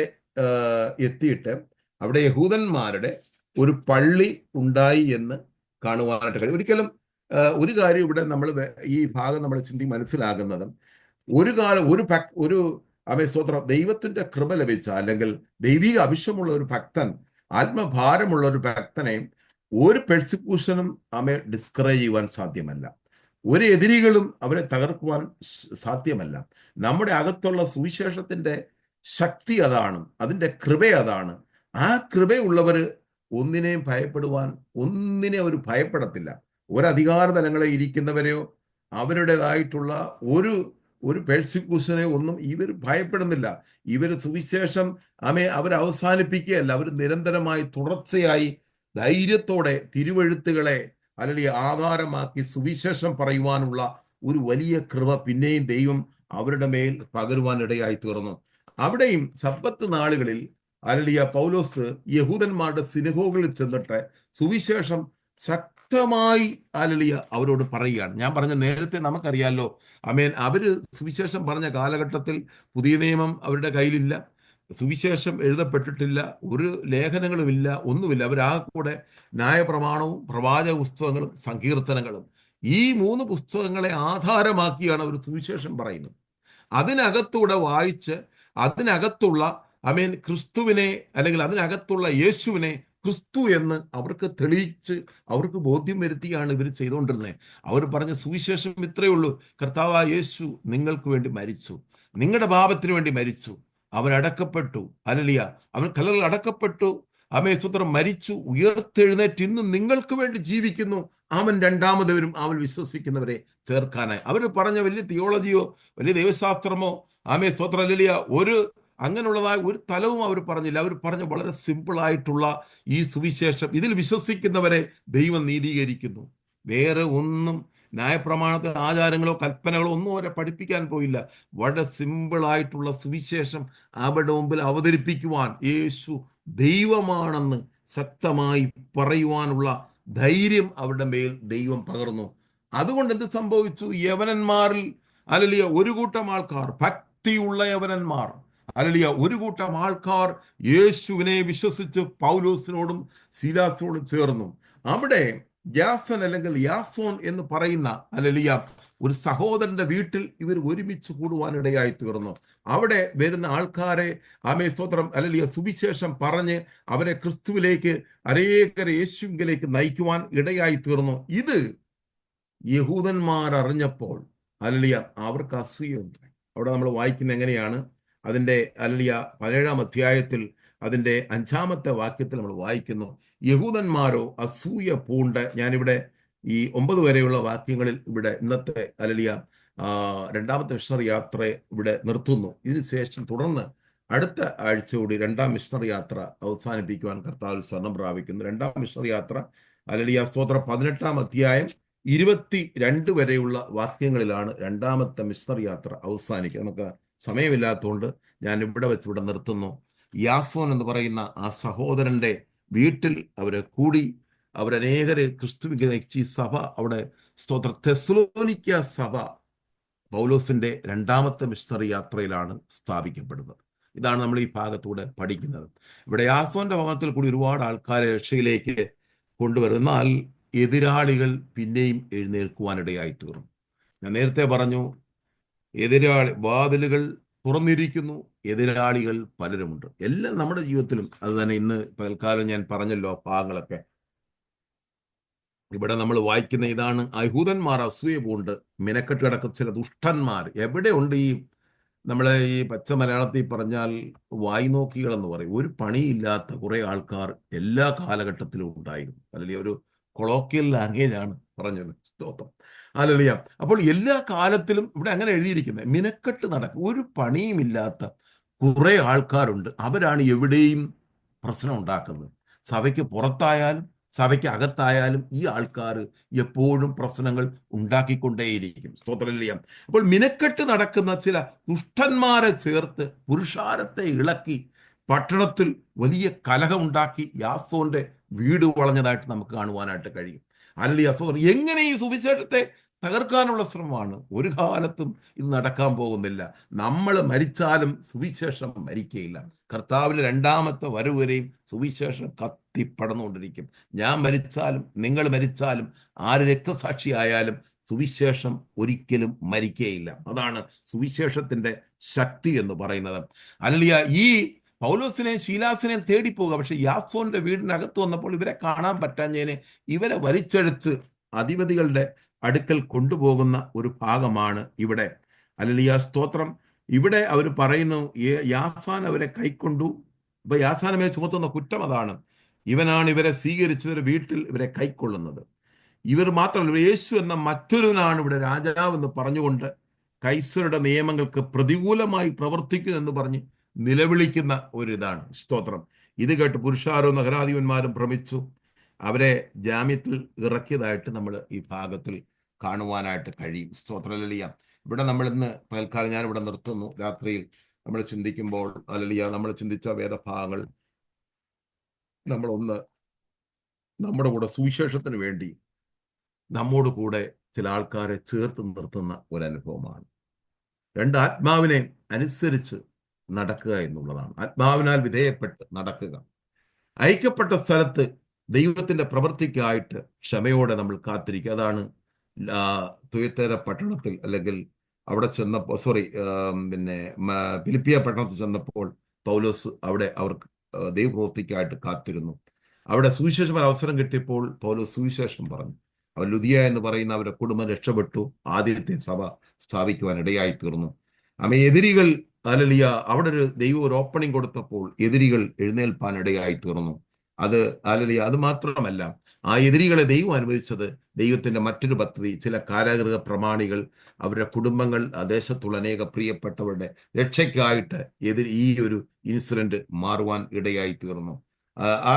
എത്തിയിട്ട് അവിടെ യഹൂദന്മാരുടെ ഒരു പള്ളി ഉണ്ടായി എന്ന് കാണുവാനായിട്ട് കഴിയും. ഒരിക്കലും ഒരു കാര്യം ഇവിടെ നമ്മൾ ഈ ഭാഗം നമ്മൾ മനസ്സിലാകുന്നത്, ഒരു സ്തോത്രം ദൈവത്തിന്റെ കൃപ ലഭിച്ച അല്ലെങ്കിൽ ദൈവിക അഭിഷേകമുള്ള ഒരു ഭക്തൻ, ആത്മഭാരമുള്ള ഒരു ഭക്തനെ ഒരു പെർസിക്യൂഷനും ഡിസ്കറേജ് ചെയ്യുവാൻ സാധ്യമല്ല. ഒരു എതിരികളും അവരെ തകർക്കുവാൻ സാധ്യമല്ല. നമ്മുടെ അകത്തുള്ള സുവിശേഷത്തിന്റെ ശക്തി അതാണ്, അതിന്റെ കൃപ അതാണ്. ആ കൃപയുള്ളവർ ഒന്നിനെയും ഭയപ്പെടുവാൻ, ഒന്നിനെ അവർ ഭയപ്പെടത്തില്ല. ഒരധികാര തലങ്ങളിൽ ഇരിക്കുന്നവരെയോ അവരുടേതായിട്ടുള്ള ഒരു ഒരു പെർസിക്യൂഷനെ ഒന്നും ഇവർ ഭയപ്പെടുന്നില്ല. ഇവർ സുവിശേഷം അവർ അവസാനിപ്പിക്കുകയല്ല, അവർ നിരന്തരമായി തുടർച്ചയായി ധൈര്യത്തോടെ തിരുവെഴുത്തുകളെ അല്ലെങ്കിൽ ആധാരമാക്കി സുവിശേഷം പറയുവാനുള്ള ഒരു വലിയ കൃപ പിന്നെയും ദൈവം അവരുടെ മേൽ പകരുവാൻ ഇടയായി തീർന്നു. അവിടെയും സബ്ബത്ത് നാളുകളിൽ പൗലോസ് യഹൂദന്മാരുടെ സിനഗോഗിൽ ചെന്നിട്ട് സുവിശേഷം ശക്തമായി അവരോട് പറയുകയാണ്. ഞാൻ പറഞ്ഞ നേരത്തെ നമുക്കറിയാലോ, അവര് സുവിശേഷം പറഞ്ഞ കാലഘട്ടത്തിൽ പുതിയ നിയമം അവരുടെ കയ്യിലില്ല, സുവിശേഷം എഴുതപ്പെട്ടിട്ടില്ല, ഒരു ലേഖനങ്ങളുമില്ല, ഒന്നുമില്ല. അവരാ കൂടെ ന്യായപ്രമാണവും പ്രവാചക പുസ്തകങ്ങളും സങ്കീർത്തനങ്ങളും, ഈ 3 പുസ്തകങ്ങളെ ആധാരമാക്കിയാണ് അവർ സുവിശേഷം പറയുന്നത്. അതിനകത്തൂടെ വായിച്ച് അതിനകത്തുള്ള ക്രിസ്തുവിനെ അല്ലെങ്കിൽ അതിനകത്തുള്ള യേശുവിനെ ക്രിസ്തു എന്ന് അവർക്ക് തെളിയിച്ച് അവർക്ക് ബോധ്യം വരുത്തിയാണ് ഇവർ ചെയ്തുകൊണ്ടിരുന്നത്. അവർ പറഞ്ഞ സുവിശേഷം ഇത്രയേ ഉള്ളൂ: കർത്താവായ യേശു നിങ്ങൾക്ക് വേണ്ടി മരിച്ചു, നിങ്ങളുടെ പാപത്തിന് വേണ്ടി മരിച്ചു, അവൻ അടക്കപ്പെട്ടു, അവൻ കല്ലറിൽ അടക്കപ്പെട്ടു, സ്തോത്രം, മരിച്ചു, ഉയർത്തെഴുന്നേറ്റ് ഇന്നും നിങ്ങൾക്ക് വേണ്ടി ജീവിക്കുന്നു, അവൻ രണ്ടാമത് വരും, അവൻ വിശ്വസിക്കുന്നവരെ ചേർക്കാനായി. അവർ പറഞ്ഞ വലിയ തിയോളജിയോ വലിയ ദൈവശാസ്ത്രമോ സ്തോത്രം ഒരു അങ്ങനെയുള്ളതായ ഒരു തലവും അവർ പറഞ്ഞില്ല. അവർ പറഞ്ഞ വളരെ സിമ്പിളായിട്ടുള്ള ഈ സുവിശേഷം, ഇതിൽ വിശ്വസിക്കുന്നവരെ ദൈവം നീതീകരിക്കുന്നു. വേറെ ഒന്നും ന്യായപ്രമാണത്തിൽ ആചാരങ്ങളോ കൽപ്പനകളോ ഒന്നും അവരെ പഠിപ്പിക്കാൻ പോയില്ല. വളരെ സിമ്പിളായിട്ടുള്ള സുവിശേഷം അവരുടെ മുമ്പിൽ അവതരിപ്പിക്കുവാൻ, യേശു ദൈവമാണെന്ന് ശക്തമായി പറയുവാനുള്ള ധൈര്യം അവരുടെ മേൽ ദൈവം പകർന്നു. അതുകൊണ്ട് എന്ത് സംഭവിച്ചു? യവനന്മാരിൽ ഒരു കൂട്ടം ആൾക്കാർ, ഭക്തിയുള്ള യവനന്മാർ, ഒരു കൂട്ടം ആൾക്കാർ യേശുവിനെ വിശ്വസിച്ച് പൗലോസിനോടും ശീലാസിനോടും ചേർന്നു. അവിടെ യാസോൻ അല്ലെങ്കിൽ യാസോൻ എന്ന് പറയുന്ന ഒരു സഹോദരന്റെ വീട്ടിൽ ഇവർ ഒരുമിച്ച് കൂടുവാനിടയായി തീർന്നു. അവിടെ വരുന്ന ആൾക്കാരെ സ്തോത്രം സുവിശേഷം പറഞ്ഞ് അവരെ ക്രിസ്തുവിലേക്ക്, അനേകരെ യേശുവിലേക്ക് നയിക്കുവാൻ ഇടയായി തീർന്നു. ഇത് യഹൂദന്മാർ അറിഞ്ഞപ്പോൾ അവർക്ക് അസൂയുണ്ടായി. അവിടെ നമ്മൾ വായിക്കുന്ന എങ്ങനെയാണ്? അതിൻ്റെ 17-ാം അധ്യായത്തിൽ അതിൻ്റെ 5-ാമത്തെ വാക്യത്തിൽ നമ്മൾ വായിക്കുന്നു: യഹൂദന്മാരോ അസൂയ പൂണ്ട്. ഞാനിവിടെ ഈ 9 വരെയുള്ള വാക്യങ്ങളിൽ ഇവിടെ ഇന്നത്തെ 2ാമത്തെ മിഷണറി യാത്ര ഇവിടെ നിർത്തുന്നു. ഇതിനുശേഷം തുടർന്ന് അടുത്ത ആഴ്ച കൂടി 2ാം മിഷണറി യാത്ര അവസാനിപ്പിക്കുവാൻ കർത്താവിൽ ശരണം പ്രാപിക്കുന്നു. 2ാം മിഷണറി യാത്ര സ്തോത്രം 18-ാം അധ്യായം 22 വരെയുള്ള വാക്യങ്ങളിലാണ് 2ാമത്തെ മിഷണറി യാത്ര അവസാനിക്കുക. നമുക്ക് സമയമില്ലാത്തതുകൊണ്ട് ഞാൻ ഇവിടെ വെച്ച് ഇവിടെ നിർത്തുന്നു. യാസോൻ എന്ന് പറയുന്ന ആ സഹോദരന്റെ വീട്ടിൽ അവരെ കൂടി, അവരനേകരെ ക്രിസ്തുവിലേക്ക് നയിച്ച് ഈ സഭ അവിടെ സ്തോത്ര തെസ്സലോനിക്ക സഭ പൗലോസിന്റെ 2ാമത്തെ മിഷണറി യാത്രയിലാണ് സ്ഥാപിക്കപ്പെടുന്നത്. ഇതാണ് നമ്മൾ ഈ ഭാഗത്തൂടെ പഠിക്കുന്നത്. ഇവിടെ യാസോന്റെ ഭാഗത്തിൽ കൂടി ഒരുപാട് ആൾക്കാരെ രക്ഷയിലേക്ക് കൊണ്ടുവരും. എന്നാൽ എതിരാളികൾ പിന്നെയും എഴുന്നേൽക്കുവാനിടയായി തീർന്നു. ഞാൻ നേരത്തെ പറഞ്ഞു, വാതിലുകൾ തുറന്നിരിക്കുന്നു, എതിരാളികൾ പലരുമുണ്ട്. എല്ലാം നമ്മുടെ ജീവിതത്തിലും അത് തന്നെ. ഇന്ന് പകൽക്കാലം ഞാൻ പറഞ്ഞല്ലോ ഭാഗങ്ങളൊക്കെ. ഇവിടെ നമ്മൾ വായിക്കുന്ന ഇതാണ്: യഹൂദന്മാർ അസൂയ പൂണ്ട് മിനക്കെട്ട് കിടക്കുന്ന ചില ദുഷ്ടന്മാർ. എവിടെയുണ്ട് ഈ നമ്മളെ ഈ പച്ച മലയാളത്തിൽ പറഞ്ഞാൽ വായ്നോക്കികൾ എന്ന് പറയും. ഒരു പണിയില്ലാത്ത കുറെ ആൾക്കാർ എല്ലാ കാലഘട്ടത്തിലും ഉണ്ടായിരുന്നു. ഒരു കൊളോക്കിയൽ ലാംഗ്വേജ് ആണ് പറഞ്ഞത്. സ്തോത്രം, അപ്പോൾ എല്ലാ കാലത്തിലും ഇവിടെ അങ്ങനെ എഴുതിയിരിക്കുന്നത്. മിനക്കെട്ട് നടക്കും, ഒരു പണിയുമില്ലാത്ത കുറെ ആൾക്കാരുണ്ട്. അവരാണ് എവിടെയും പ്രശ്നം ഉണ്ടാക്കുന്നത്. സഭയ്ക്ക് പുറത്തായാലും സഭയ്ക്ക് അകത്തായാലും ഈ ആൾക്കാർ എപ്പോഴും പ്രശ്നങ്ങൾ ഉണ്ടാക്കിക്കൊണ്ടേയിരിക്കും. സ്തോത്രം. അപ്പോൾ മിനക്കെട്ട് നടക്കുന്ന ചില ദുഷ്ടന്മാരെ ചേർത്ത് പുരുഷാരത്തെ ഇളക്കി പട്ടണത്തിൽ വലിയ കലഹമുണ്ടാക്കി യാസോന്റെ വീട് വളഞ്ഞതായിട്ട് നമുക്ക് കാണുവാനായിട്ട് കഴിയും. എങ്ങനെ ഈ സുവിശേഷത്തെ തകർക്കാനുള്ള ശ്രമമാണ്. ഒരു കാലത്തും ഇത് നടക്കാൻ പോകുന്നില്ല. നമ്മൾ മരിച്ചാലും സുവിശേഷം മരിക്കയില്ല. കർത്താവിന്റെ 2ാമത്തെ വരവ് വരെയും സുവിശേഷം കത്തിപ്പടർന്നുകൊണ്ടിരിക്കും. ഞാൻ മരിച്ചാലും നിങ്ങൾ മരിച്ചാലും ആര് രക്തസാക്ഷിയായാലും സുവിശേഷം ഒരിക്കലും മരിക്കയില്ല. അതാണ് സുവിശേഷത്തിന്റെ ശക്തി എന്ന് പറയുന്നത്. ഈ പൗലോസിനെയും ശീലാസിനെയും തേടിപ്പോവുക. പക്ഷെ യാസോന്റെ വീടിനകത്ത് വന്നപ്പോൾ ഇവരെ കാണാൻ പറ്റാഞ്ഞതിന് ഇവരെ വലിച്ചെടുത്ത് അധിപതികളുടെ അടുക്കൽ കൊണ്ടുപോകുന്ന ഒരു ഭാഗമാണ് ഇവിടെ. സ്തോത്രം. ഇവിടെ അവർ പറയുന്നു, യാസാൻ അവരെ കൈക്കൊണ്ടു. ഇപ്പൊ യാസാനമേ ചുമത്തുന്ന കുറ്റം അതാണ്. ഇവനാണ് ഇവരെ സ്വീകരിച്ചവർ വീട്ടിൽ ഇവരെ കൈക്കൊള്ളുന്നത്. ഇവർ മാത്രമല്ല, യേശു എന്ന മറ്റൊരുവനാണ് ഇവിടെ രാജാവെന്ന് പറഞ്ഞുകൊണ്ട് കൈസരുടെ നിയമങ്ങൾക്ക് പ്രതികൂലമായി പ്രവർത്തിക്കുന്നു എന്ന് പറഞ്ഞ് നിലവിളിക്കുന്ന ഒരിതാണ്. സ്തോത്രം. ഇത് കേട്ട് പുരുഷാരവും നഗരാധിപന്മാരും ഭ്രമിച്ചു. അവരെ ജാമ്യത്തിൽ ഇറക്കിയതായിട്ട് നമ്മൾ ഈ ഭാഗത്തിൽ കാണുവാനായിട്ട് കഴിയും. സ്തോത്രലിയ. ഇവിടെ നമ്മൾ ഇന്ന് പകൽക്കാലം ഞാൻ ഇവിടെ നിർത്തുന്നു. രാത്രിയിൽ നമ്മൾ ചിന്തിക്കുമ്പോൾ അല്ലിയ നമ്മൾ ചിന്തിച്ച വേദഭാഗങ്ങൾ നമ്മളൊന്ന് നമ്മുടെ കൂടെ സുവിശേഷത്തിന് വേണ്ടി നമ്മോട് കൂടെ ചില ആൾക്കാരെ ചേർത്ത് നിർത്തുന്ന ഒരനുഭവമാണ്. രണ്ട്, ആത്മാവിനെ അനുസരിച്ച് നടക്കുക എന്നുള്ളതാണ്. ആത്മാവിനാൽ വിധേയപ്പെട്ട് നടക്കുക. അയക്കപ്പെട്ട സ്ഥലത്ത് ദൈവത്തിന്റെ പ്രവൃത്തിക്കായിട്ട് ക്ഷമയോടെ നമ്മൾ കാത്തിരിക്കുക. അതാണ് തുയത്തേര പട്ടണത്തിൽ അല്ലെങ്കിൽ അവിടെ ചെന്നപ്പോൾ ഫിലിപ്പിയ പട്ടണത്തിൽ ചെന്നപ്പോൾ പൗലോസ് അവിടെ അവർക്ക് ദൈവപ്രവൃത്തിക്കായിട്ട് കാത്തിരുന്നു. അവിടെ സുവിശേഷം അവസരം കിട്ടിയപ്പോൾ പൗലോസ് സുവിശേഷം പറഞ്ഞു. അവർ ലുദിയ എന്ന് പറയുന്ന അവരുടെ കുടുംബം രക്ഷപ്പെട്ടു. ആദ്യത്തെ സഭ സ്ഥാപിക്കുവാൻ ഇടയായി തീർന്നു. എതിരികൾ അലലിയ അവിടെ ദൈവം ഒരു ഓപ്പണിംഗ് കൊടുത്തപ്പോൾ എതിരികൾ എഴുന്നേൽപ്പാൻ ഇടയായി തീർന്നു. അത് അലലിയ. അത് മാത്രമല്ല, ആ എതിരികളെ ദൈവം അനുവദിച്ചത് ദൈവത്തിന്റെ മറ്റൊരു പദ്ധതി. ചില കാരാഗൃഹ പ്രമാണികൾ അവരുടെ കുടുംബങ്ങൾ ദേശത്തുള്ള അനേക പ്രിയപ്പെട്ടവരുടെ രക്ഷയ്ക്കായിട്ട് ഈ ഒരു ഇൻസിഡന്റ് മാറുവാൻ ഇടയായി തീർന്നു.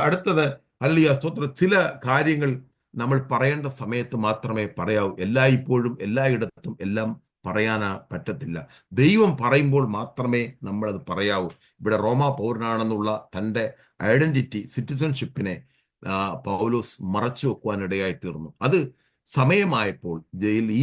അടുത്തത് അലലിയ സ്തോത്രം. ചില കാര്യങ്ങൾ നമ്മൾ പറയേണ്ട സമയത്ത് മാത്രമേ പറയാവൂ. എല്ലായ്പ്പോഴും എല്ലായിടത്തും എല്ലാം പറയാനാ പറ്റത്തില്ല. ദൈവം പറയുമ്പോൾ മാത്രമേ നമ്മളത് പറയാവൂ. ഇവിടെ റോമാ പൗരനാണെന്നുള്ള തൻ്റെ ഐഡന്റിറ്റി, സിറ്റിസൺഷിപ്പിനെ പൗലോസ് മറച്ചു വെക്കുവാനിടയായി തീർന്നു. അത് സമയമായപ്പോൾ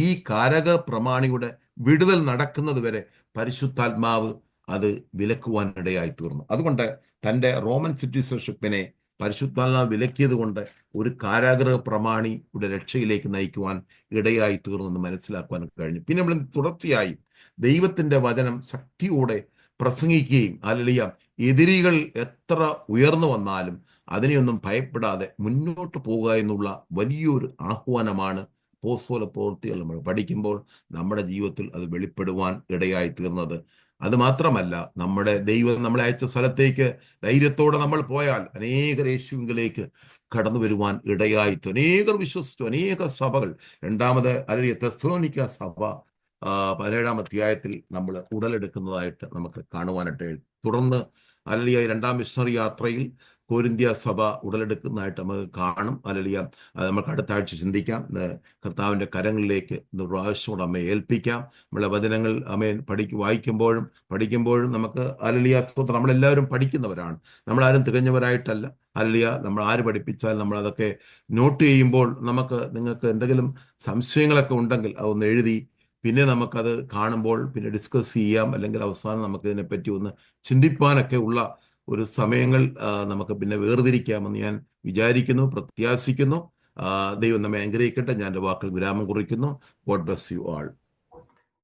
ഈ കാരക പ്രമാണിയുടെ വിടുതൽ നടക്കുന്നത് വരെ പരിശുദ്ധാത്മാവ് അത് വിലക്കുവാനിടയായി തീർന്നു. അതുകൊണ്ട് തൻ്റെ റോമൻ സിറ്റിസൺഷിപ്പിനെ പരിശുദ്ധാത്മാവ് വിലക്കിയത് കൊണ്ട് ഒരു കാരാഗ്രഹ പ്രമാണിയുടെ രക്ഷയിലേക്ക് നയിക്കുവാൻ ഇടയായി തീർന്നെന്ന് മനസ്സിലാക്കുവാൻ കഴിഞ്ഞു. പിന്നെ നമ്മൾ തുടർച്ചയായി ദൈവത്തിന്റെ വചനം ശക്തിയോടെ പ്രസംഗിക്കുകയും അല്ലിയ എതിരികൾ എത്ര ഉയർന്നു വന്നാലും അതിനെയൊന്നും ഭയപ്പെടാതെ മുന്നോട്ട് പോകുക എന്നുള്ള വലിയൊരു ആഹ്വാനമാണ് അപ്പോസ്തല പ്രവൃത്തികൾ നമ്മൾ പഠിക്കുമ്പോൾ നമ്മുടെ ജീവിതത്തിൽ അത് വെളിപ്പെടുവാൻ ഇടയായി തീർന്നത്. അത് മാത്രമല്ല, നമ്മുടെ ദൈവം നമ്മളെ അയച്ച സ്ഥലത്തേക്ക് ധൈര്യത്തോടെ നമ്മൾ പോയാൽ അനേകർ യേശുവിലേക്ക് കടന്നു വരുവാൻ ഇടയായിത്തു. അനേകർ വിശ്വസിച്ചു. അനേക സഭകൾ. രണ്ടാമത് അല്ലെ തെസ്സലോനിക്ക സഭ 17-ാം അധ്യായത്തിൽ നമ്മൾ ഉടലെടുക്കുന്നതായിട്ട് നമുക്ക് കാണുവാനായിട്ട്. തുടർന്ന് അല്ലെ 2-ാം മിഷണറി യാത്രയിൽ കോരിന്ത്യ സഭ ഉടലെടുക്കുന്നതായിട്ട് നമുക്ക് കാണും. അല്ലെ നമുക്ക് അടുത്ത ആഴ്ച ചിന്തിക്കാം. കർത്താവിൻ്റെ കരങ്ങളിലേക്ക് പ്രാവശ്യമോട് അമ്മയെ ഏൽപ്പിക്കാം. നമ്മളെ വചനങ്ങൾ അമ്മയെ പഠിക്കുമ്പോഴും നമുക്ക് അല്ലിയ സ്തോത്രം. നമ്മളെല്ലാവരും പഠിക്കുന്നവരാണ്. നമ്മളാരും തികഞ്ഞവരായിട്ടല്ല. അല്ലിയ നമ്മൾ ആര് പഠിപ്പിച്ചാൽ നമ്മൾ അതൊക്കെ നോട്ട് ചെയ്യുമ്പോൾ നിങ്ങൾക്ക് എന്തെങ്കിലും സംശയങ്ങളൊക്കെ ഉണ്ടെങ്കിൽ അതൊന്ന് എഴുതി പിന്നെ നമുക്കത് കാണുമ്പോൾ പിന്നെ ഡിസ്കസ് ചെയ്യാം. അല്ലെങ്കിൽ അവസാനം നമുക്ക് ഇതിനെപ്പറ്റി ഒന്ന് ചിന്തിപ്പാനൊക്കെ ഉള്ള ഒരു സമയങ്ങൾ നമുക്ക് പിന്നെ വേർതിരിക്കാമെന്ന് ഞാൻ വിചാരിക്കുന്നു, പ്രത്യാശിക്കുന്നു. ദൈവം നമ്മെ അനുഗ്രഹിക്കട്ടെ. ഞാൻ എൻ്റെ വാക്കിൽ വിരാമം കുറിക്കുന്നു. God bless you all.